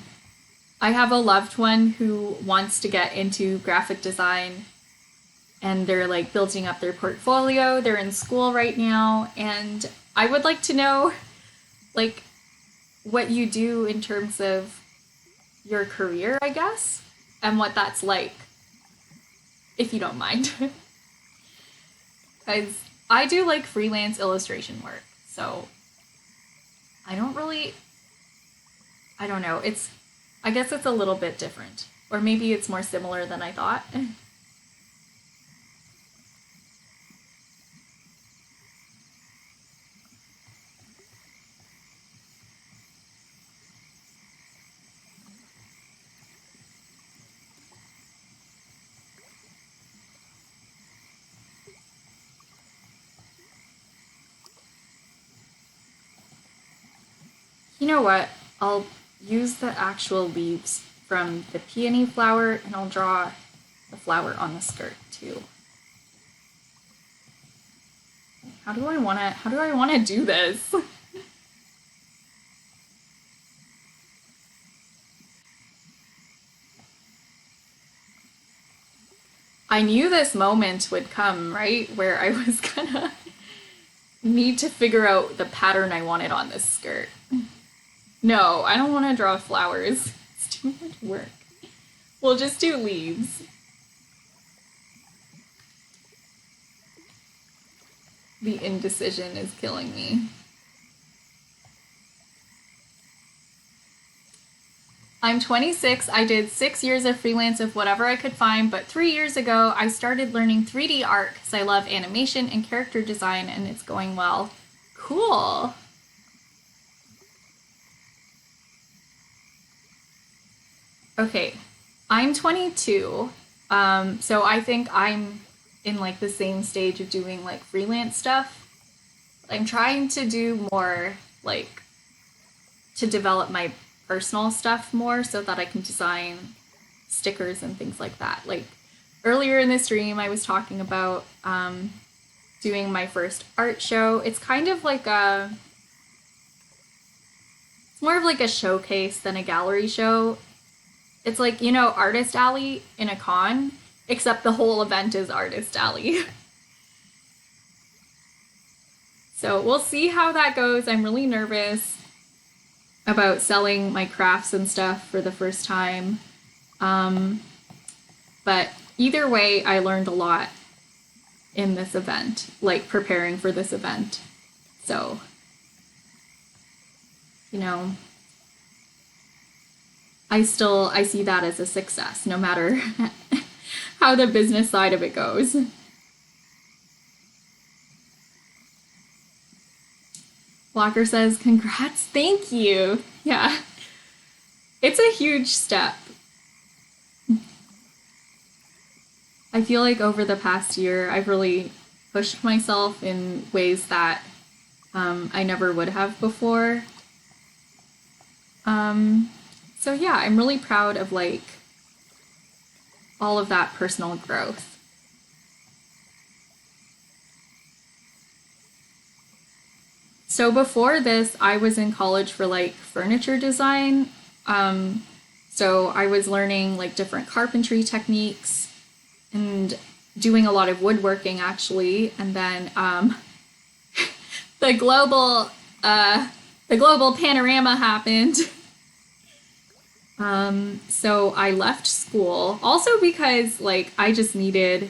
have a loved one who wants to get into graphic design, and they're like building up their portfolio. They're in school right now, and I would like to know like what you do in terms of your career, I guess, and what that's like, if you don't mind. Because I do like freelance illustration work, so I don't really, I don't know. I guess it's a little bit different, or maybe it's more similar than I thought. You know what? I'll use the actual leaves from the peony flower, and I'll draw the flower on the skirt too. How do I want to do this? I knew this moment would come, right? Where I was gonna need to figure out the pattern I wanted on this skirt. No, I don't want to draw flowers. It's too much work. We'll just do leaves. The indecision is killing me. I'm 26. I did 6 years of freelance of whatever I could find, but 3 years ago I started learning 3D art because I love animation and character design and it's going well. Cool. Okay, I'm 22. So I think I'm in like the same stage of doing like freelance stuff. I'm trying to do more like to develop my personal stuff more so that I can design stickers and things like that. Like earlier in the stream, I was talking about doing my first art show. It's kind of like it's more of like a showcase than a gallery show. It's like, you know, Artist Alley in a con, except the whole event is Artist Alley. So we'll see how that goes. I'm really nervous about selling my crafts and stuff for the first time. But either way, I learned a lot in this event, like preparing for this event. So, you know, I see that as a success, no matter how the business side of it goes. Walker says, congrats, thank you. Yeah, it's a huge step. I feel like over the past year, I've really pushed myself in ways that I never would have before. So yeah, I'm really proud of like all of that personal growth. So before this, I was in college for like furniture design. So I was learning like different carpentry techniques and doing a lot of woodworking actually. And then the global panorama happened. So I left school also because like I just needed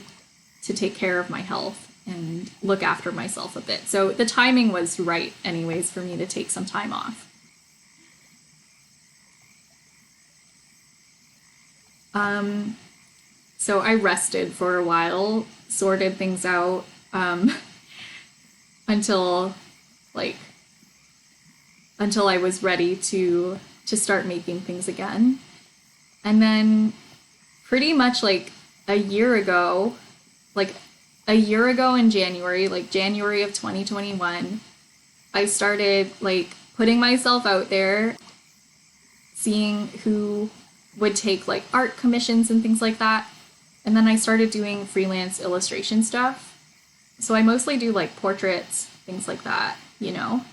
to take care of my health and look after myself a bit. So the timing was right anyways for me to take some time off. So I rested for a while, sorted things out, until I was ready to start making things again. And then pretty much like a year ago in January, like January of 2021, I started like putting myself out there, seeing who would take like art commissions and things like that. And then I started doing freelance illustration stuff. So I mostly do like portraits, things like that, you know?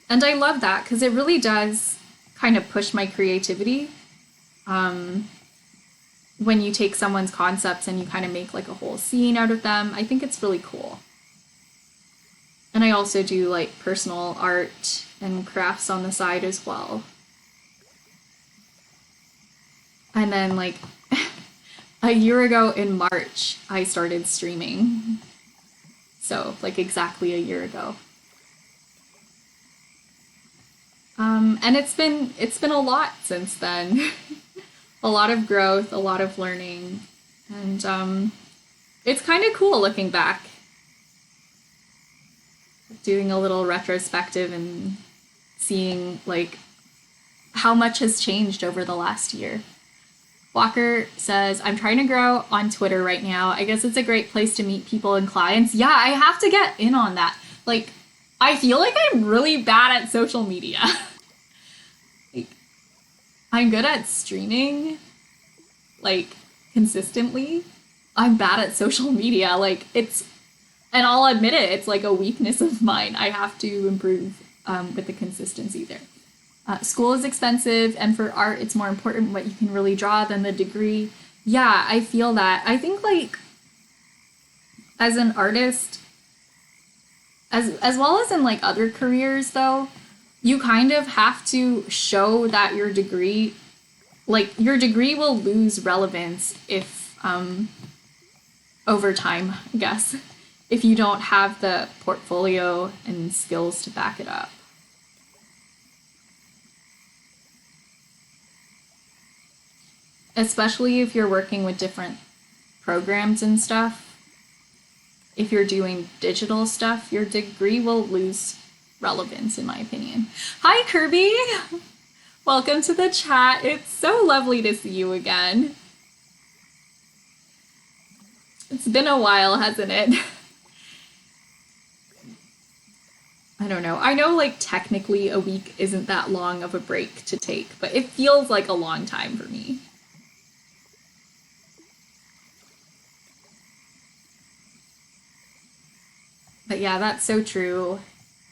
And I love that because it really does kind of push my creativity. When you take someone's concepts and you kind of make like a whole scene out of them, I think it's really cool. And I also do like personal art and crafts on the side as well. And then like a year ago in March, I started streaming. So like exactly a year ago. And it's been a lot since then. A lot of growth, a lot of learning, and it's kind of cool looking back, doing a little retrospective and seeing like how much has changed over the last year. Walker says, I'm trying to grow on Twitter right now. I guess it's a great place to meet people and clients. Yeah, I have to get in on that. Like, I feel like I'm really bad at social media. Like, I'm good at streaming, like, consistently. I'm bad at social media. Like, and I'll admit it, it's like a weakness of mine. I have to improve with the consistency there. School is expensive, and for art, it's more important what you can really draw than the degree. Yeah, I feel that. I think, like, as an artist, as well as in, like, other careers, though, you kind of have to show that your degree will lose relevance if over time, I guess, if you don't have the portfolio and skills to back it up. Especially if you're working with different programs and stuff. If you're doing digital stuff, your degree will lose relevance, in my opinion. Hi, Kirby! Welcome to the chat. It's so lovely to see you again. It's been a while, hasn't it? I don't know. I know, like, technically a week isn't that long of a break to take, but it feels like a long time for me. But yeah, that's so true.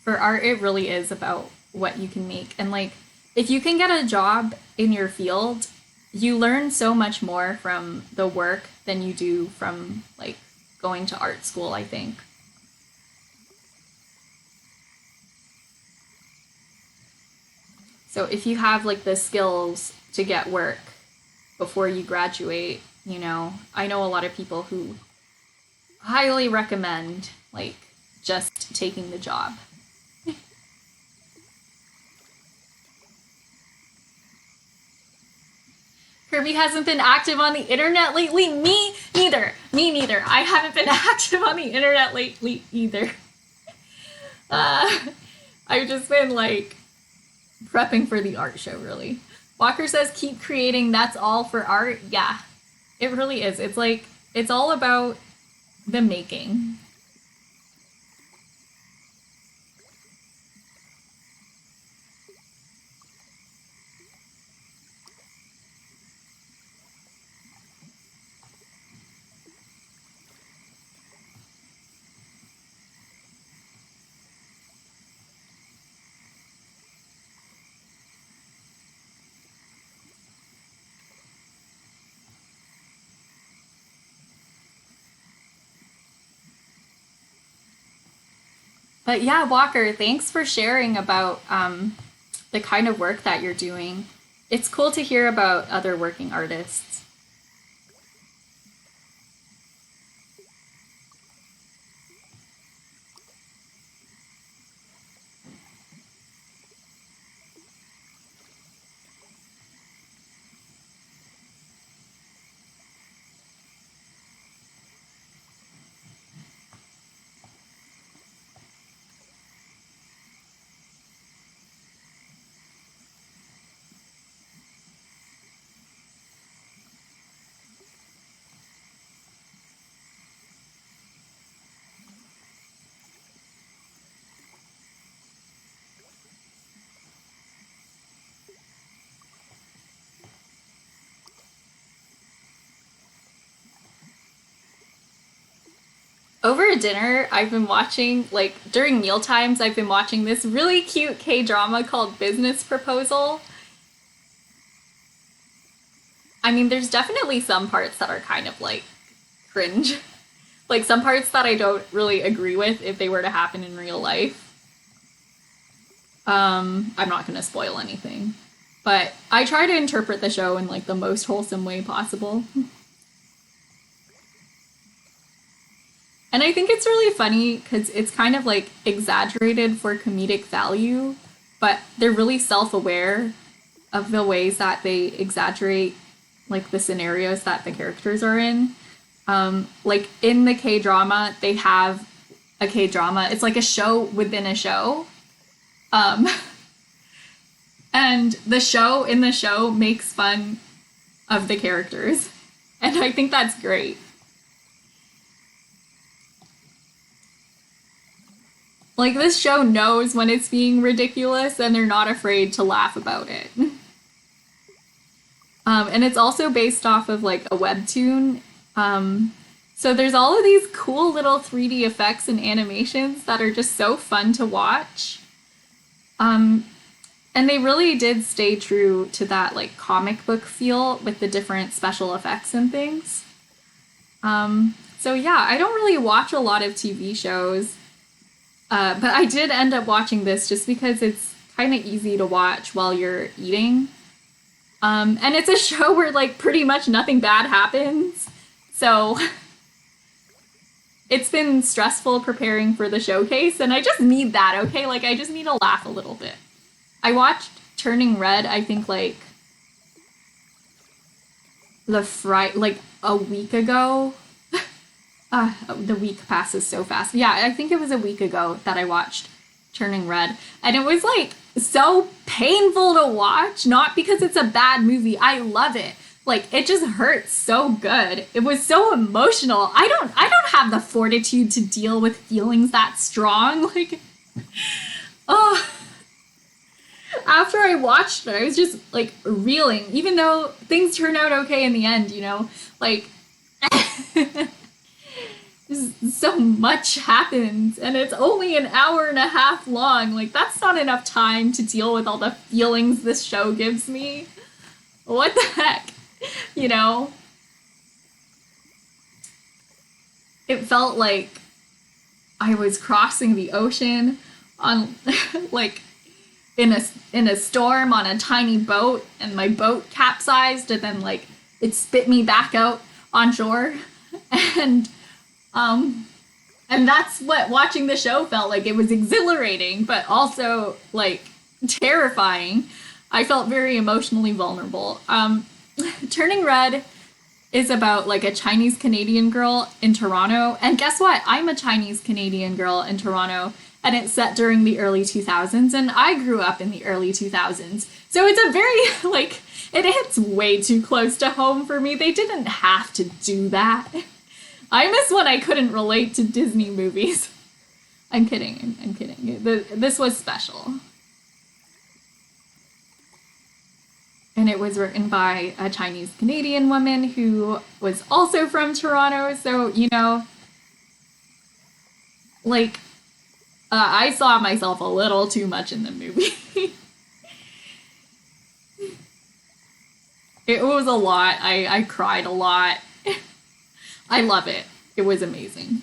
For art, it really is about what you can make. And, like, if you can get a job in your field, you learn so much more from the work than you do from, like, going to art school, I think. So if you have, like, the skills to get work before you graduate, you know, I know a lot of people who highly recommend, like, just taking the job. Kirby hasn't been active on the internet lately. Me neither. Me neither. I haven't been active on the internet lately either. I've just been, like, prepping for the art show, really. Walker says, keep creating. That's all for art. Yeah, it really is. It's like, it's all about the making. But yeah, Walker, thanks for sharing about the kind of work that you're doing. It's cool to hear about other working artists. Over dinner, I've been watching, like, during meal times, I've been watching this really cute K-drama called Business Proposal. I mean, there's definitely some parts that are kind of, like, cringe. Like, some parts that I don't really agree with if they were to happen in real life. I'm not gonna spoil anything. But I try to interpret the show in, like, the most wholesome way possible. And I think it's really funny because it's kind of, like, exaggerated for comedic value, but they're really self-aware of the ways that they exaggerate, like, the scenarios that the characters are in. Like, in the K-drama, they have a K-drama. It's like a show within a show. And the show makes fun of the characters. And I think that's great. Like, this show knows when it's being ridiculous and they're not afraid to laugh about it. And it's also based off of, like, a webtoon. So there's all of these cool little 3D effects and animations that are just so fun to watch. And they really did stay true to that, like, comic book feel with the different special effects and things. So yeah, I don't really watch a lot of TV shows. But I did end up watching this just because it's kind of easy to watch while you're eating. And it's a show where, like, pretty much nothing bad happens. So it's been stressful preparing for the showcase, and I just need that, okay? Like, I just need to laugh a little bit. I watched Turning Red, I think, like, like, a week ago. The week passes so fast. Yeah, I think it was a week ago that I watched Turning Red. And it was, like, so painful to watch. Not because it's a bad movie. I love it. Like, it just hurts so good. It was so emotional. I don't have the fortitude to deal with feelings that strong. Like, oh. After I watched it, I was just, like, reeling. Even though things turned out okay in the end, you know? Like... so much happens, and it's only an hour and a half long. Like, that's not enough time to deal with all the feelings this show gives me. What the heck? You know? It felt like I was crossing the ocean on, like, in a storm on a tiny boat, and my boat capsized, and then, like, it spit me back out on shore. And that's what watching the show felt like. It was exhilarating, but also, like, terrifying. I felt very emotionally vulnerable. Turning Red is about, like, a Chinese Canadian girl in Toronto. And guess what? I'm a Chinese Canadian girl in Toronto, and it's set during the early 2000s, and I grew up in the early 2000s. So it's a very, like, it hits way too close to home for me. They didn't have to do that. I miss when I couldn't relate to Disney movies. I'm kidding. I'm kidding. This was special. And it was written by a Chinese Canadian woman who was also from Toronto. So, you know, like, I saw myself a little too much in the movie. It was a lot. I cried a lot. I love it. It was amazing.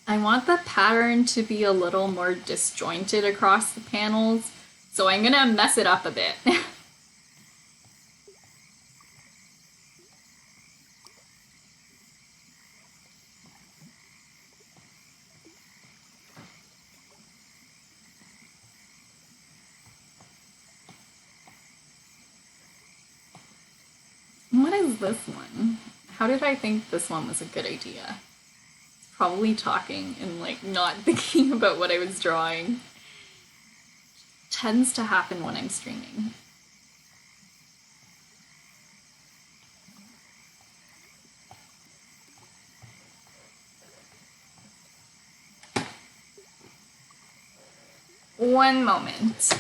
I want the pattern to be a little more disjointed across the panels, so I'm gonna mess it up a bit. What is this one? How did I think this one was a good idea? Probably talking and, like, not thinking about what I was drawing. Tends to happen when I'm streaming. One moment.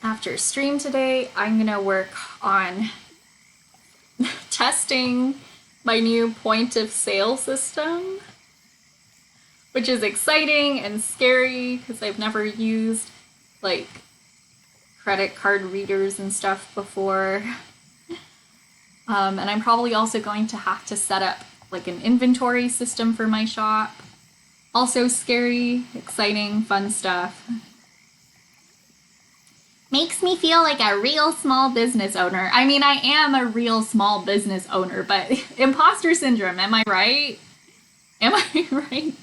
After stream today, I'm gonna work on testing my new point of sale system, which is exciting and scary because I've never used, like, credit card readers and stuff before. And I'm probably also going to have to set up, like, an inventory system for my shop. Also scary, exciting, fun stuff. Makes me feel like a real small business owner. I mean, I am a real small business owner, but imposter syndrome, am I right? Am I right?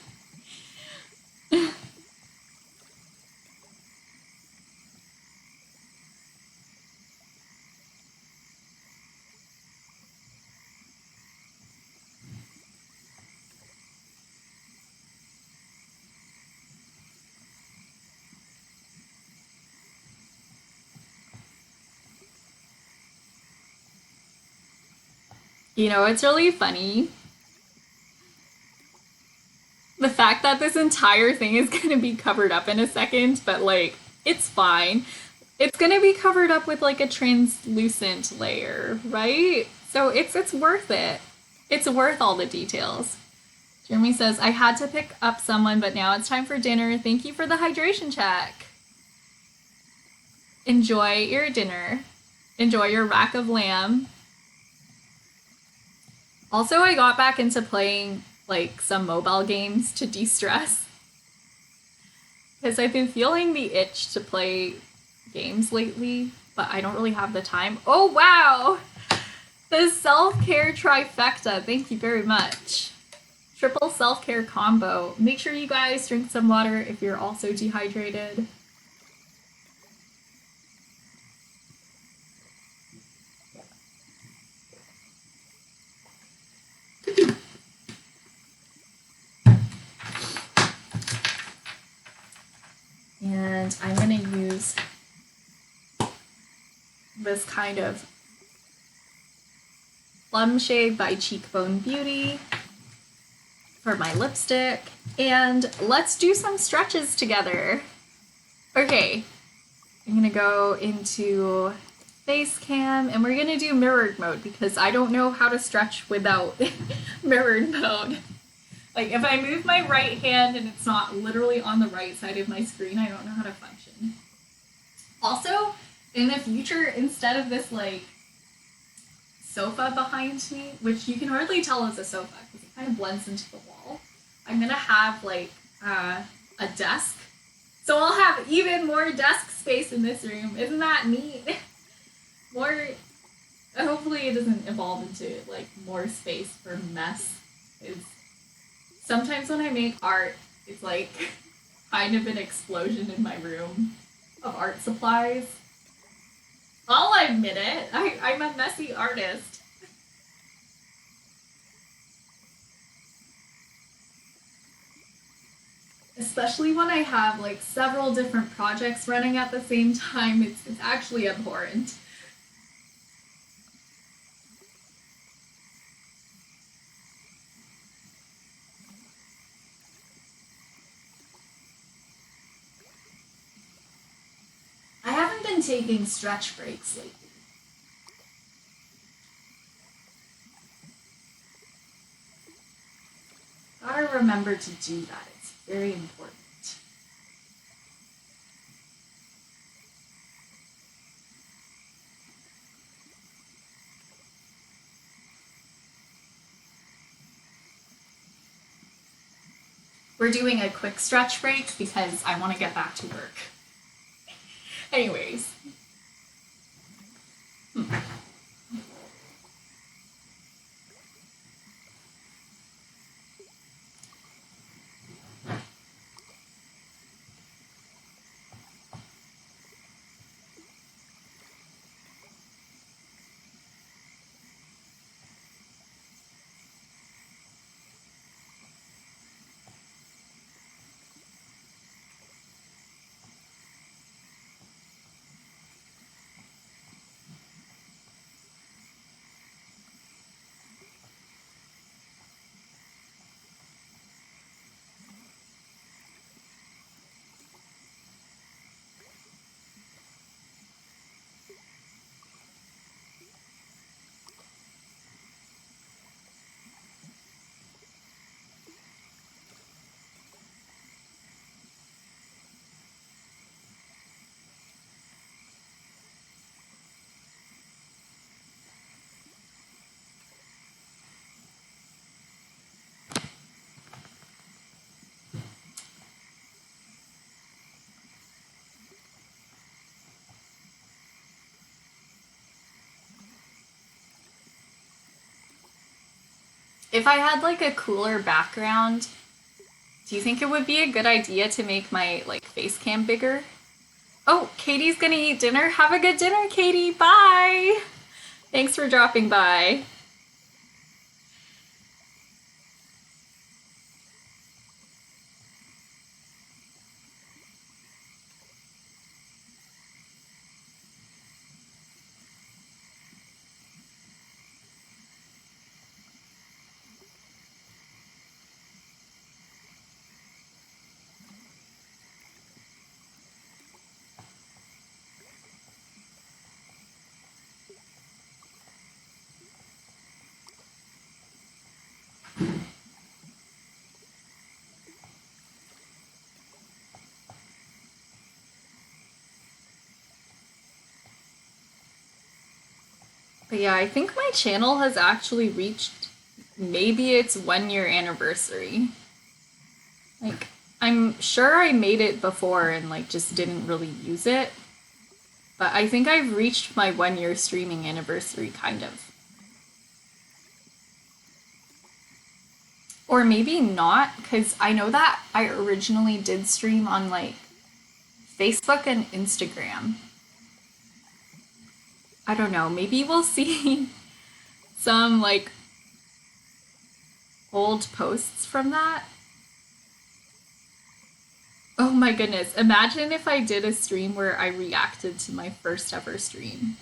You know, it's really funny. The fact that this entire thing is going to be covered up in a second, but like, it's fine. It's going to be covered up with like a translucent layer, right? So it's worth it. It's worth all the details. Jeremy says, I had to pick up someone, but now it's time for dinner. Thank you for the hydration check. Enjoy your dinner. Enjoy your rack of lamb. Also, I got back into playing like some mobile games to de-stress because I've been feeling the itch to play games lately, but I don't really have the time. Oh wow! The self-care trifecta. Thank you very much. Triple self-care combo. Make sure you guys drink some water if you're also dehydrated. And I'm gonna use this kind of Plum Shade by Cheekbone Beauty for my lipstick. And let's do some stretches together. Okay, I'm gonna go into face cam and we're gonna do mirrored mode because I don't know how to stretch without mirrored mode. Like if I move my right hand and it's not literally on the right side of my screen, I don't know how to function. Also, in the future, instead of this like sofa behind me, which you can hardly tell is a sofa because it kind of blends into the wall, I'm gonna have like a desk. So I'll have even more desk space in this room. Isn't that neat? More, hopefully it doesn't evolve into like more space for mess. Sometimes when I make art, it's like kind of an explosion in my room of art supplies. I'll admit it. I'm a messy artist. Especially when I have like several different projects running at the same time, it's actually abhorrent. I haven't been taking stretch breaks lately. Gotta remember to do that. It's very important. We're doing a quick stretch break because I want to get back to work. Anyways. If I had like a cooler background, do you think it would be a good idea to make my like face cam bigger? Oh, Katie's gonna eat dinner. Have a good dinner, Katie. Bye. Thanks for dropping by. But yeah, I think my channel has actually reached maybe its 1 year anniversary. Like, I'm sure I made it before and like just didn't really use it. But I think I've reached my 1 year streaming anniversary, kind of. Or maybe not, because I know that I originally did stream on like Facebook and Instagram. I don't know, maybe we'll see some like old posts from that. Oh my goodness, imagine if I did a stream where I reacted to my first ever stream.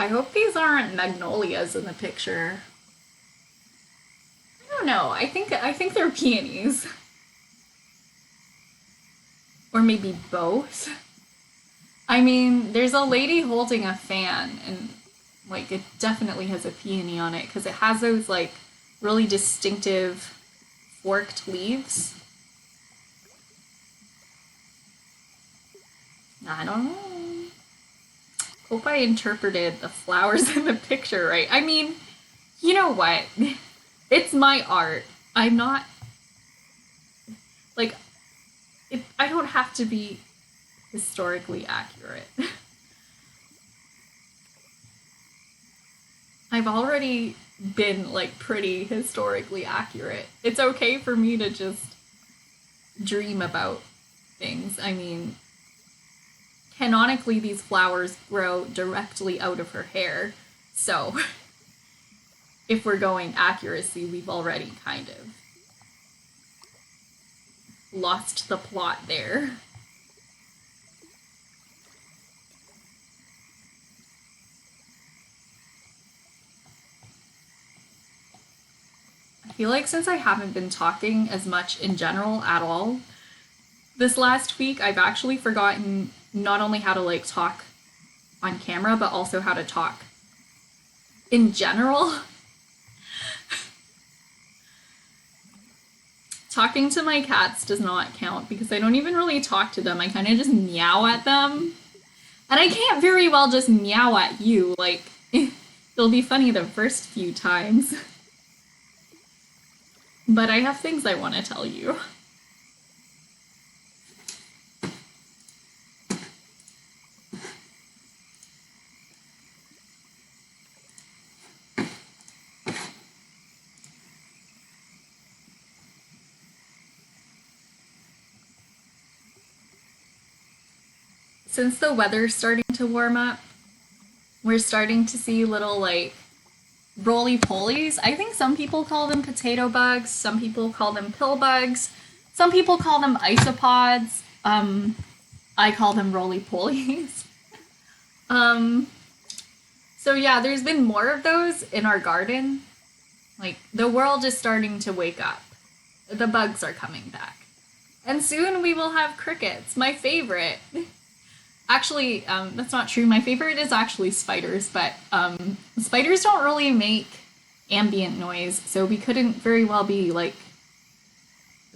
I hope these aren't magnolias in the picture. I don't know. I think they're peonies. Or maybe both. I mean, there's a lady holding a fan and like it definitely has a peony on it because it has those like really distinctive forked leaves. I don't know. Hope I interpreted the flowers in the picture right. I mean, you know what? It's my art. I'm not like I don't have to be historically accurate. I've already been like pretty historically accurate. It's okay for me to just dream about things. I mean, canonically, these flowers grow directly out of her hair. So, if we're going accuracy, we've already kind of lost the plot there. I feel like since I haven't been talking as much in general at all this last week, I've actually forgotten not only how to like talk on camera, but also how to talk in general. Talking to my cats does not count because I don't even really talk to them. I kind of just meow at them. And I can't very well just meow at you. Like, it'll be funny the first few times. But I have things I want to tell you. Since the weather's starting to warm up, we're starting to see little like roly-polies. I think some people call them potato bugs, some people call them pill bugs, some people call them isopods. I call them roly-polies. So yeah, there's been more of those in our garden. Like, the world is starting to wake up. The bugs are coming back. And soon we will have crickets, my favorite. Actually, that's not true. My favorite is actually spiders, but spiders don't really make ambient noise, so we couldn't very well be, like,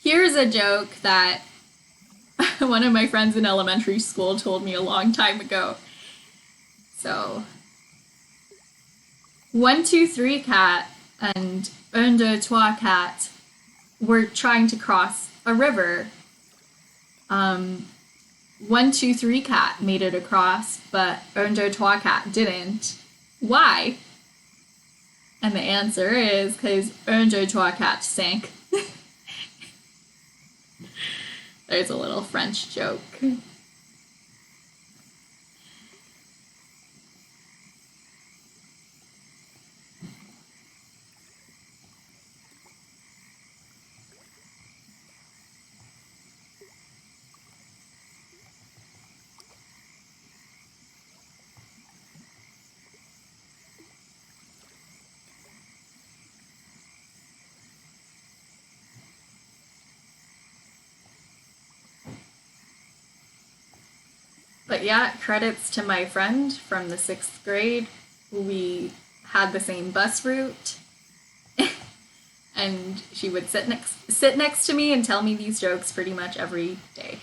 Here's a joke that one of my friends in elementary school told me a long time ago. So, 1, 2, 3 cat and 1, 2, 3 cat were trying to cross a river. 1, 2, 3 cat made it across, but 1, 2, 3 cat didn't. Why? And the answer is because 1, 2, 3 cat sank. There's a little French joke. But yeah, credits to my friend from the 6th grade. We had the same bus route. And she would sit next to me and tell me these jokes pretty much every day.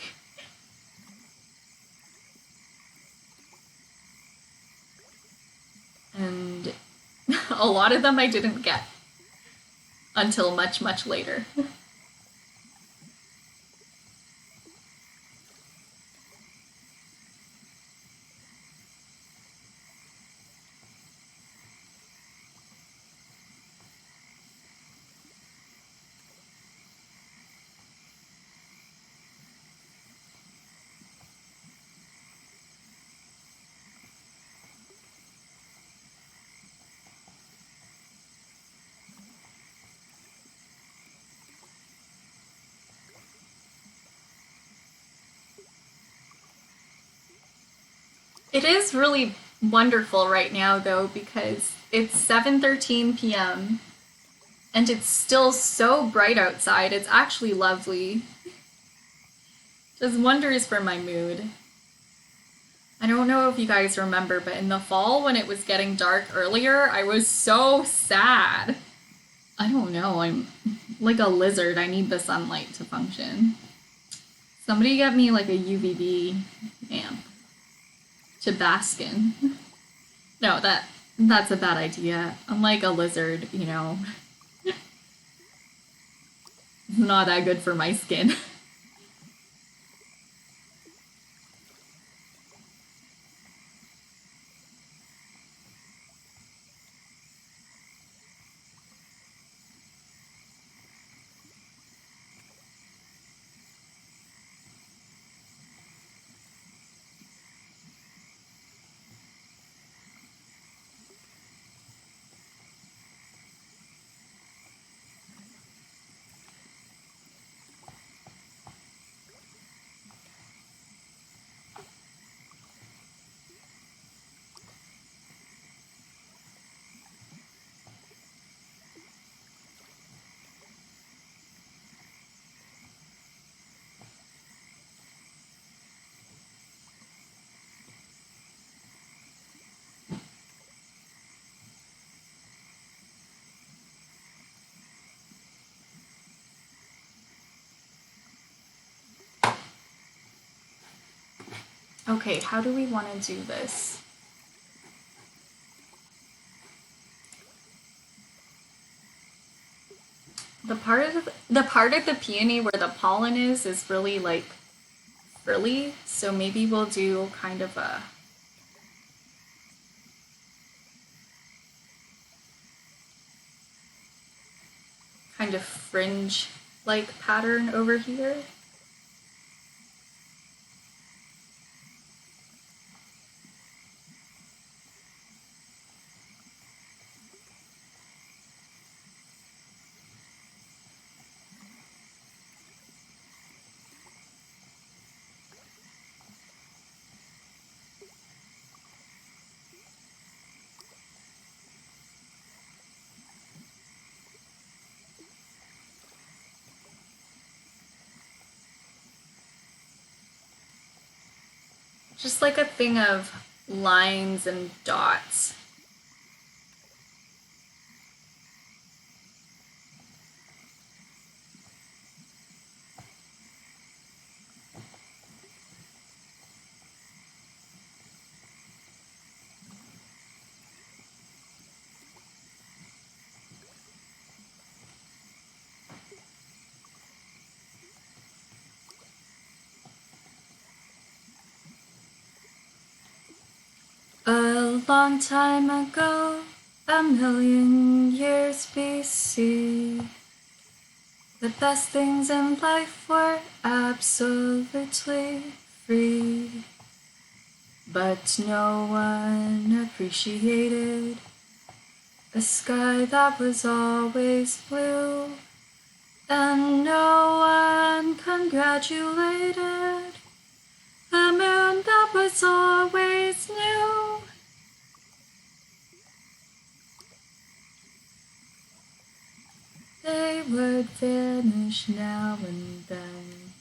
And a lot of them I didn't get until much, much later. It is really wonderful right now, though, because it's 7:13 p.m. and it's still so bright outside. It's actually lovely. Does wonders for my mood. I don't know if you guys remember, but in the fall when it was getting dark earlier, I was so sad. I don't know, I'm like a lizard. I need the sunlight to function. Somebody get me like a UVB amp to bask in. No, that's a bad idea. I'm like a lizard, you know. It's not that good for my skin. Okay, how do we want to do this? The part of the peony where the pollen is really like frilly, so maybe we'll do kind of a fringe like pattern over here. Just like a thing of lines and dots. long time ago, a million years BC, the best things in life were absolutely free. But no one appreciated a sky that was always blue, and no one congratulated a moon that was always new. They would vanish now and then.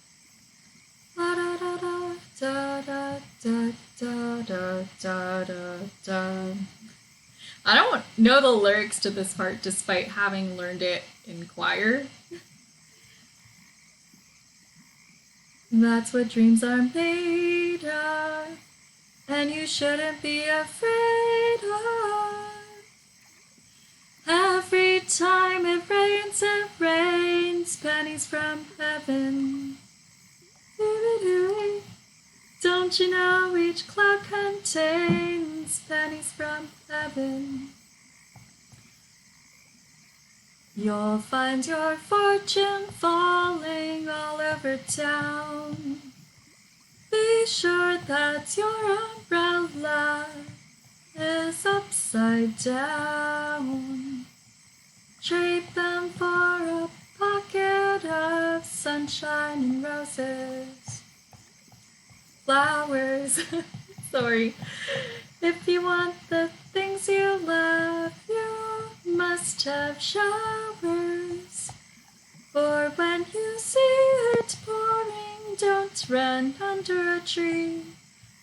La da da da da da da da da da da. I don't know the lyrics to this part despite having learned it in choir. That's what dreams are made of, and you shouldn't be afraid of. Every time it rains pennies from heaven. Don't you know each cloud contains pennies from heaven? You'll find your fortune falling all over town. Be sure that your umbrella is upside down. Trade them for a pocket of sunshine and roses. Flowers. Sorry. If you want the things you love, you must have showers. For when you see it pouring, don't run under a tree,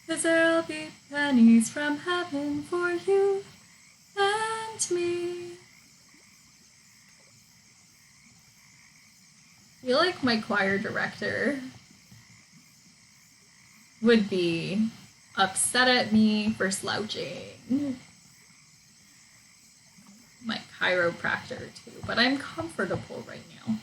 'cause there'll be pennies from heaven for you and me. I feel like my choir director would be upset at me for slouching. My chiropractor too, but I'm comfortable right now.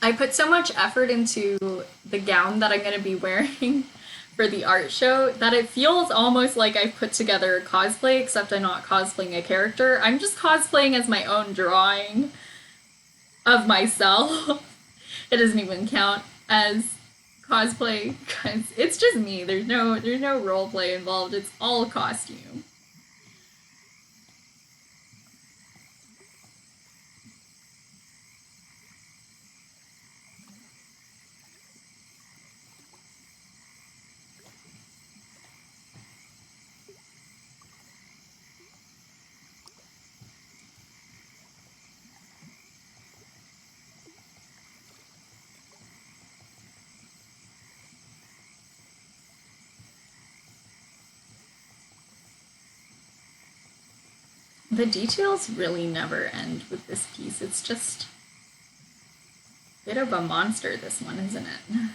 I put so much effort into the gown that I'm going to be wearing for the art show that it feels almost like I've put together a cosplay, except I'm not cosplaying a character. I'm just cosplaying as my own drawing of myself. It doesn't even count as cosplay because it's just me. There's no role play involved. It's all costume. The details really never end with this piece. It's just a bit of a monster, this one, isn't it?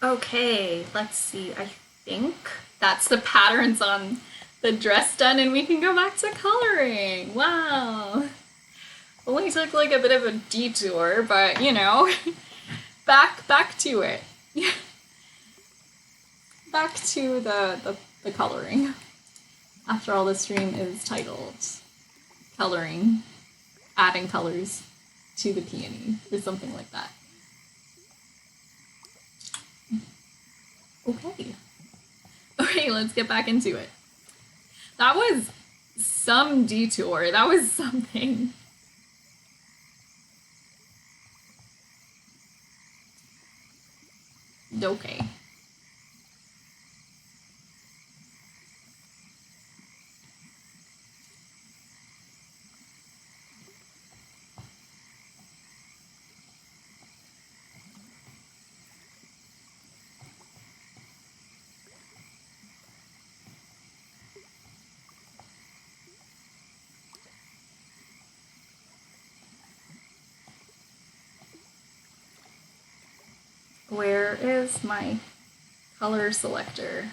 Okay, let's see. I think that's the patterns on the dress done, and we can go back to coloring. Wow. Only took like a bit of a detour, but you know, back to it. Back to the coloring. After all, the stream is titled Coloring, Adding Colors to the Peony, or something like that. Okay. Okay, let's get back into it. That was some detour. That was something. Okay. Where is my color selector?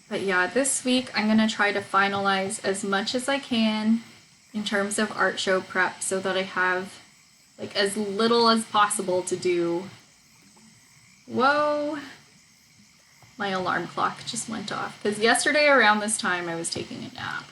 But yeah, this week I'm gonna try to finalize as much as I can in terms of art show prep so that I have like as little as possible to do. Whoa! My alarm clock just went off because yesterday around this time I was taking a nap.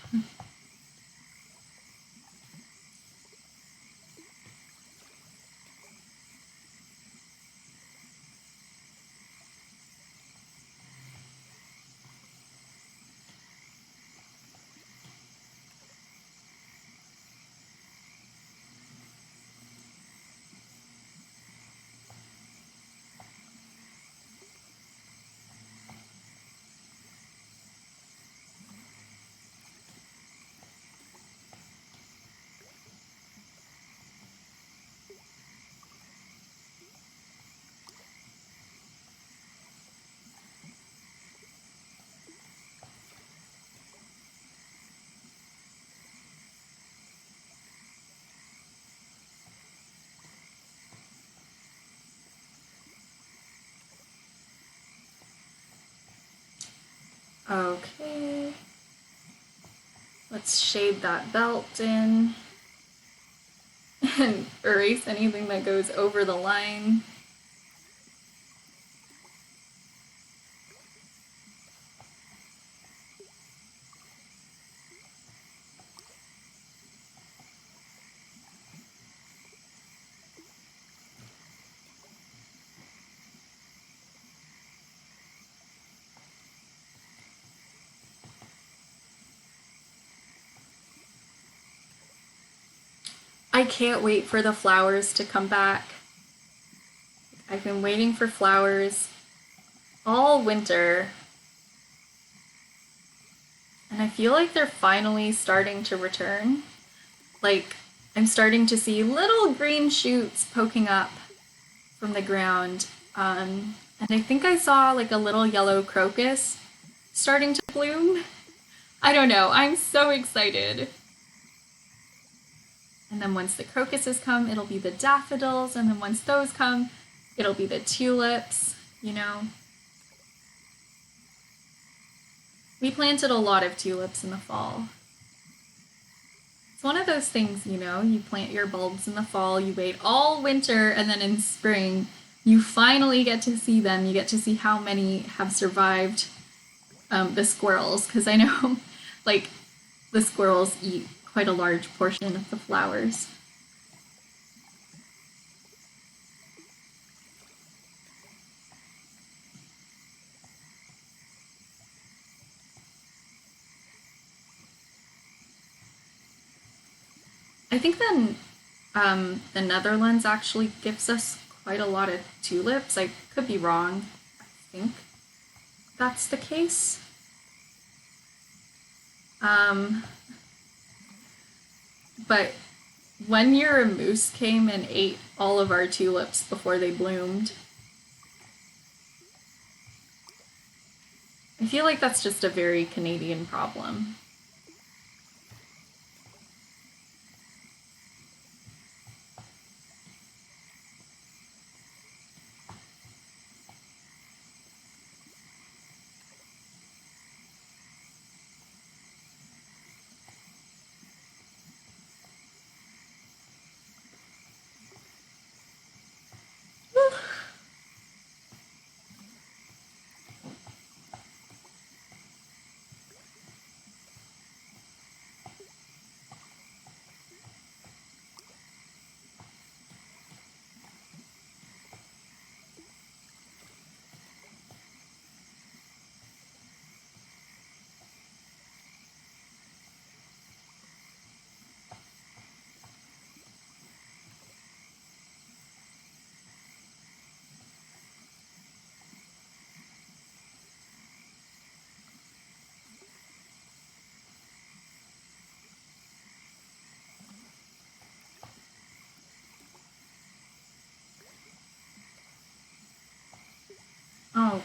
Okay. Let's shade that belt in and erase anything that goes over the line. I can't wait for the flowers to come back. I've been waiting for flowers all winter. And I feel like they're finally starting to return. Like, I'm starting to see little green shoots poking up from the ground. And I think I saw like a little yellow crocus starting to bloom. I don't know, I'm so excited. And then once the crocuses come, it'll be the daffodils. And then once those come, it'll be the tulips, you know. We planted a lot of tulips in the fall. It's one of those things, you know, you plant your bulbs in the fall, you wait all winter, and then in spring, you finally get to see them. You get to see how many have survived the squirrels, because I know, like, the squirrels eat quite a large portion of the flowers. I think then the Netherlands actually gives us quite a lot of tulips. I could be wrong. I think that's the case. But one year a moose came and ate all of our tulips before they bloomed. I feel like that's just a very Canadian problem.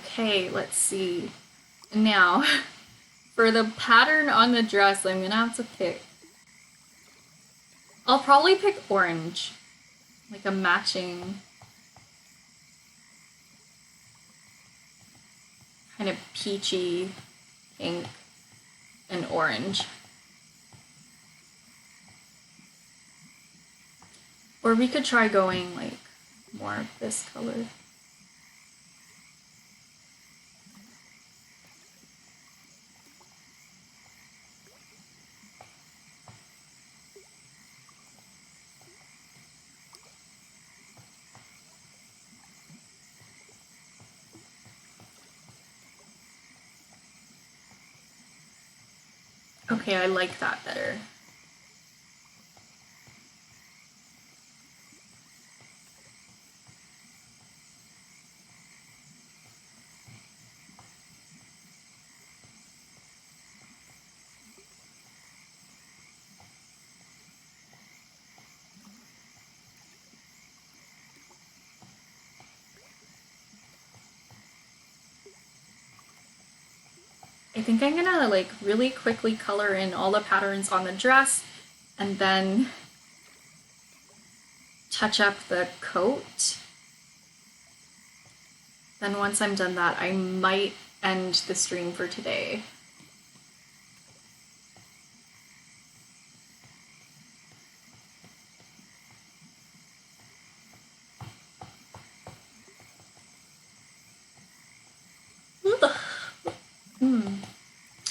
Okay, let's see. Now, for the pattern on the dress, I'm gonna have to pick. I'll probably pick orange. Like a matching kind of peachy pink and orange. Or we could try going like more of this color. Okay, I like that better. I think I'm gonna like really quickly color in all the patterns on the dress and then touch up the coat. Then once I'm done that, I might end the stream for today.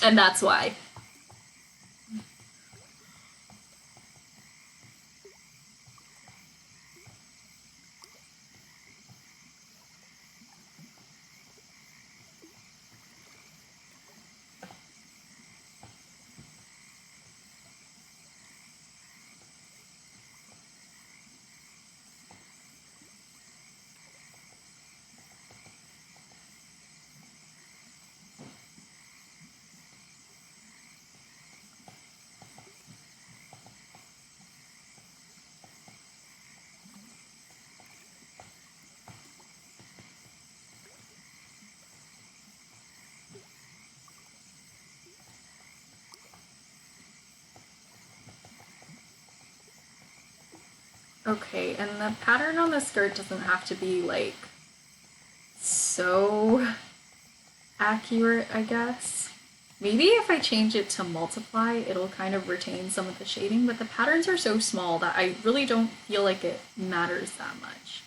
And that's why. Okay, and the pattern on the skirt doesn't have to be like so accurate, I guess. Maybe if I change it to multiply, it'll kind of retain some of the shading, but the patterns are so small that I really don't feel like it matters that much.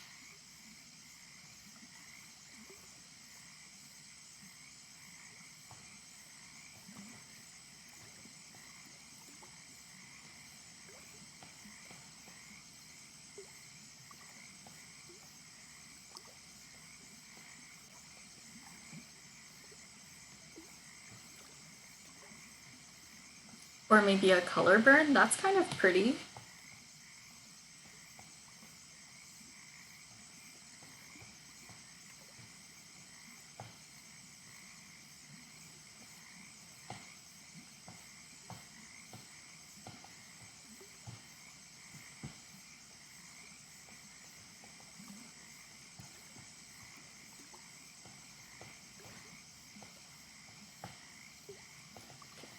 Or maybe a color burn, that's kind of pretty.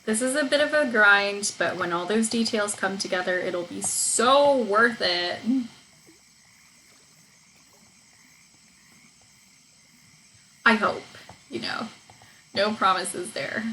This is a bit of a grind, but when all those details come together, it'll be so worth it. I hope, you know. No promises there.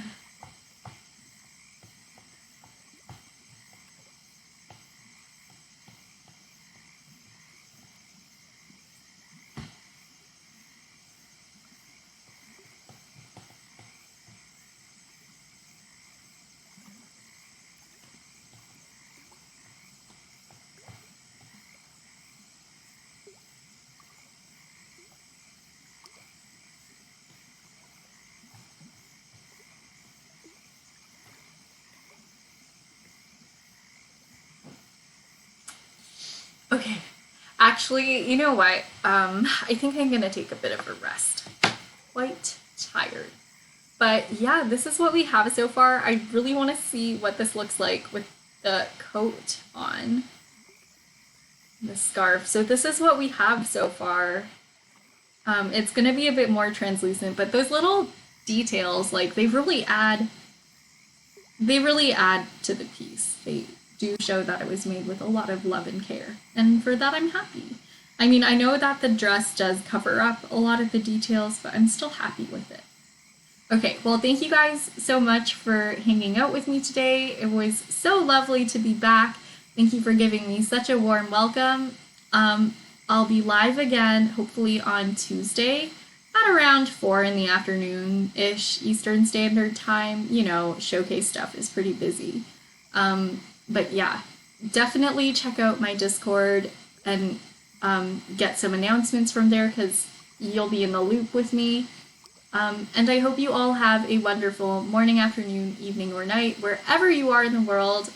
Okay. Actually, you know what? I think I'm gonna take a bit of a rest. Quite tired. But yeah, this is what we have so far. I really want to see what this looks like with the coat on. The scarf. So this is what we have so far. It's gonna be a bit more translucent, but those little details, like they really add to the piece. They do show that it was made with a lot of love and care, and for that I'm happy. I mean, I know that the dress does cover up a lot of the details, but I'm still happy with it. Okay, well, thank you guys so much for hanging out with me today. It was so lovely to be back. Thank you for giving me such a warm welcome. I'll be live again, hopefully on Tuesday at around 4 in the afternoon-ish Eastern Standard Time. You know, showcase stuff is pretty busy. But yeah, definitely check out my Discord and get some announcements from there because you'll be in the loop with me. And I hope you all have a wonderful morning, afternoon, evening, or night, wherever you are in the world.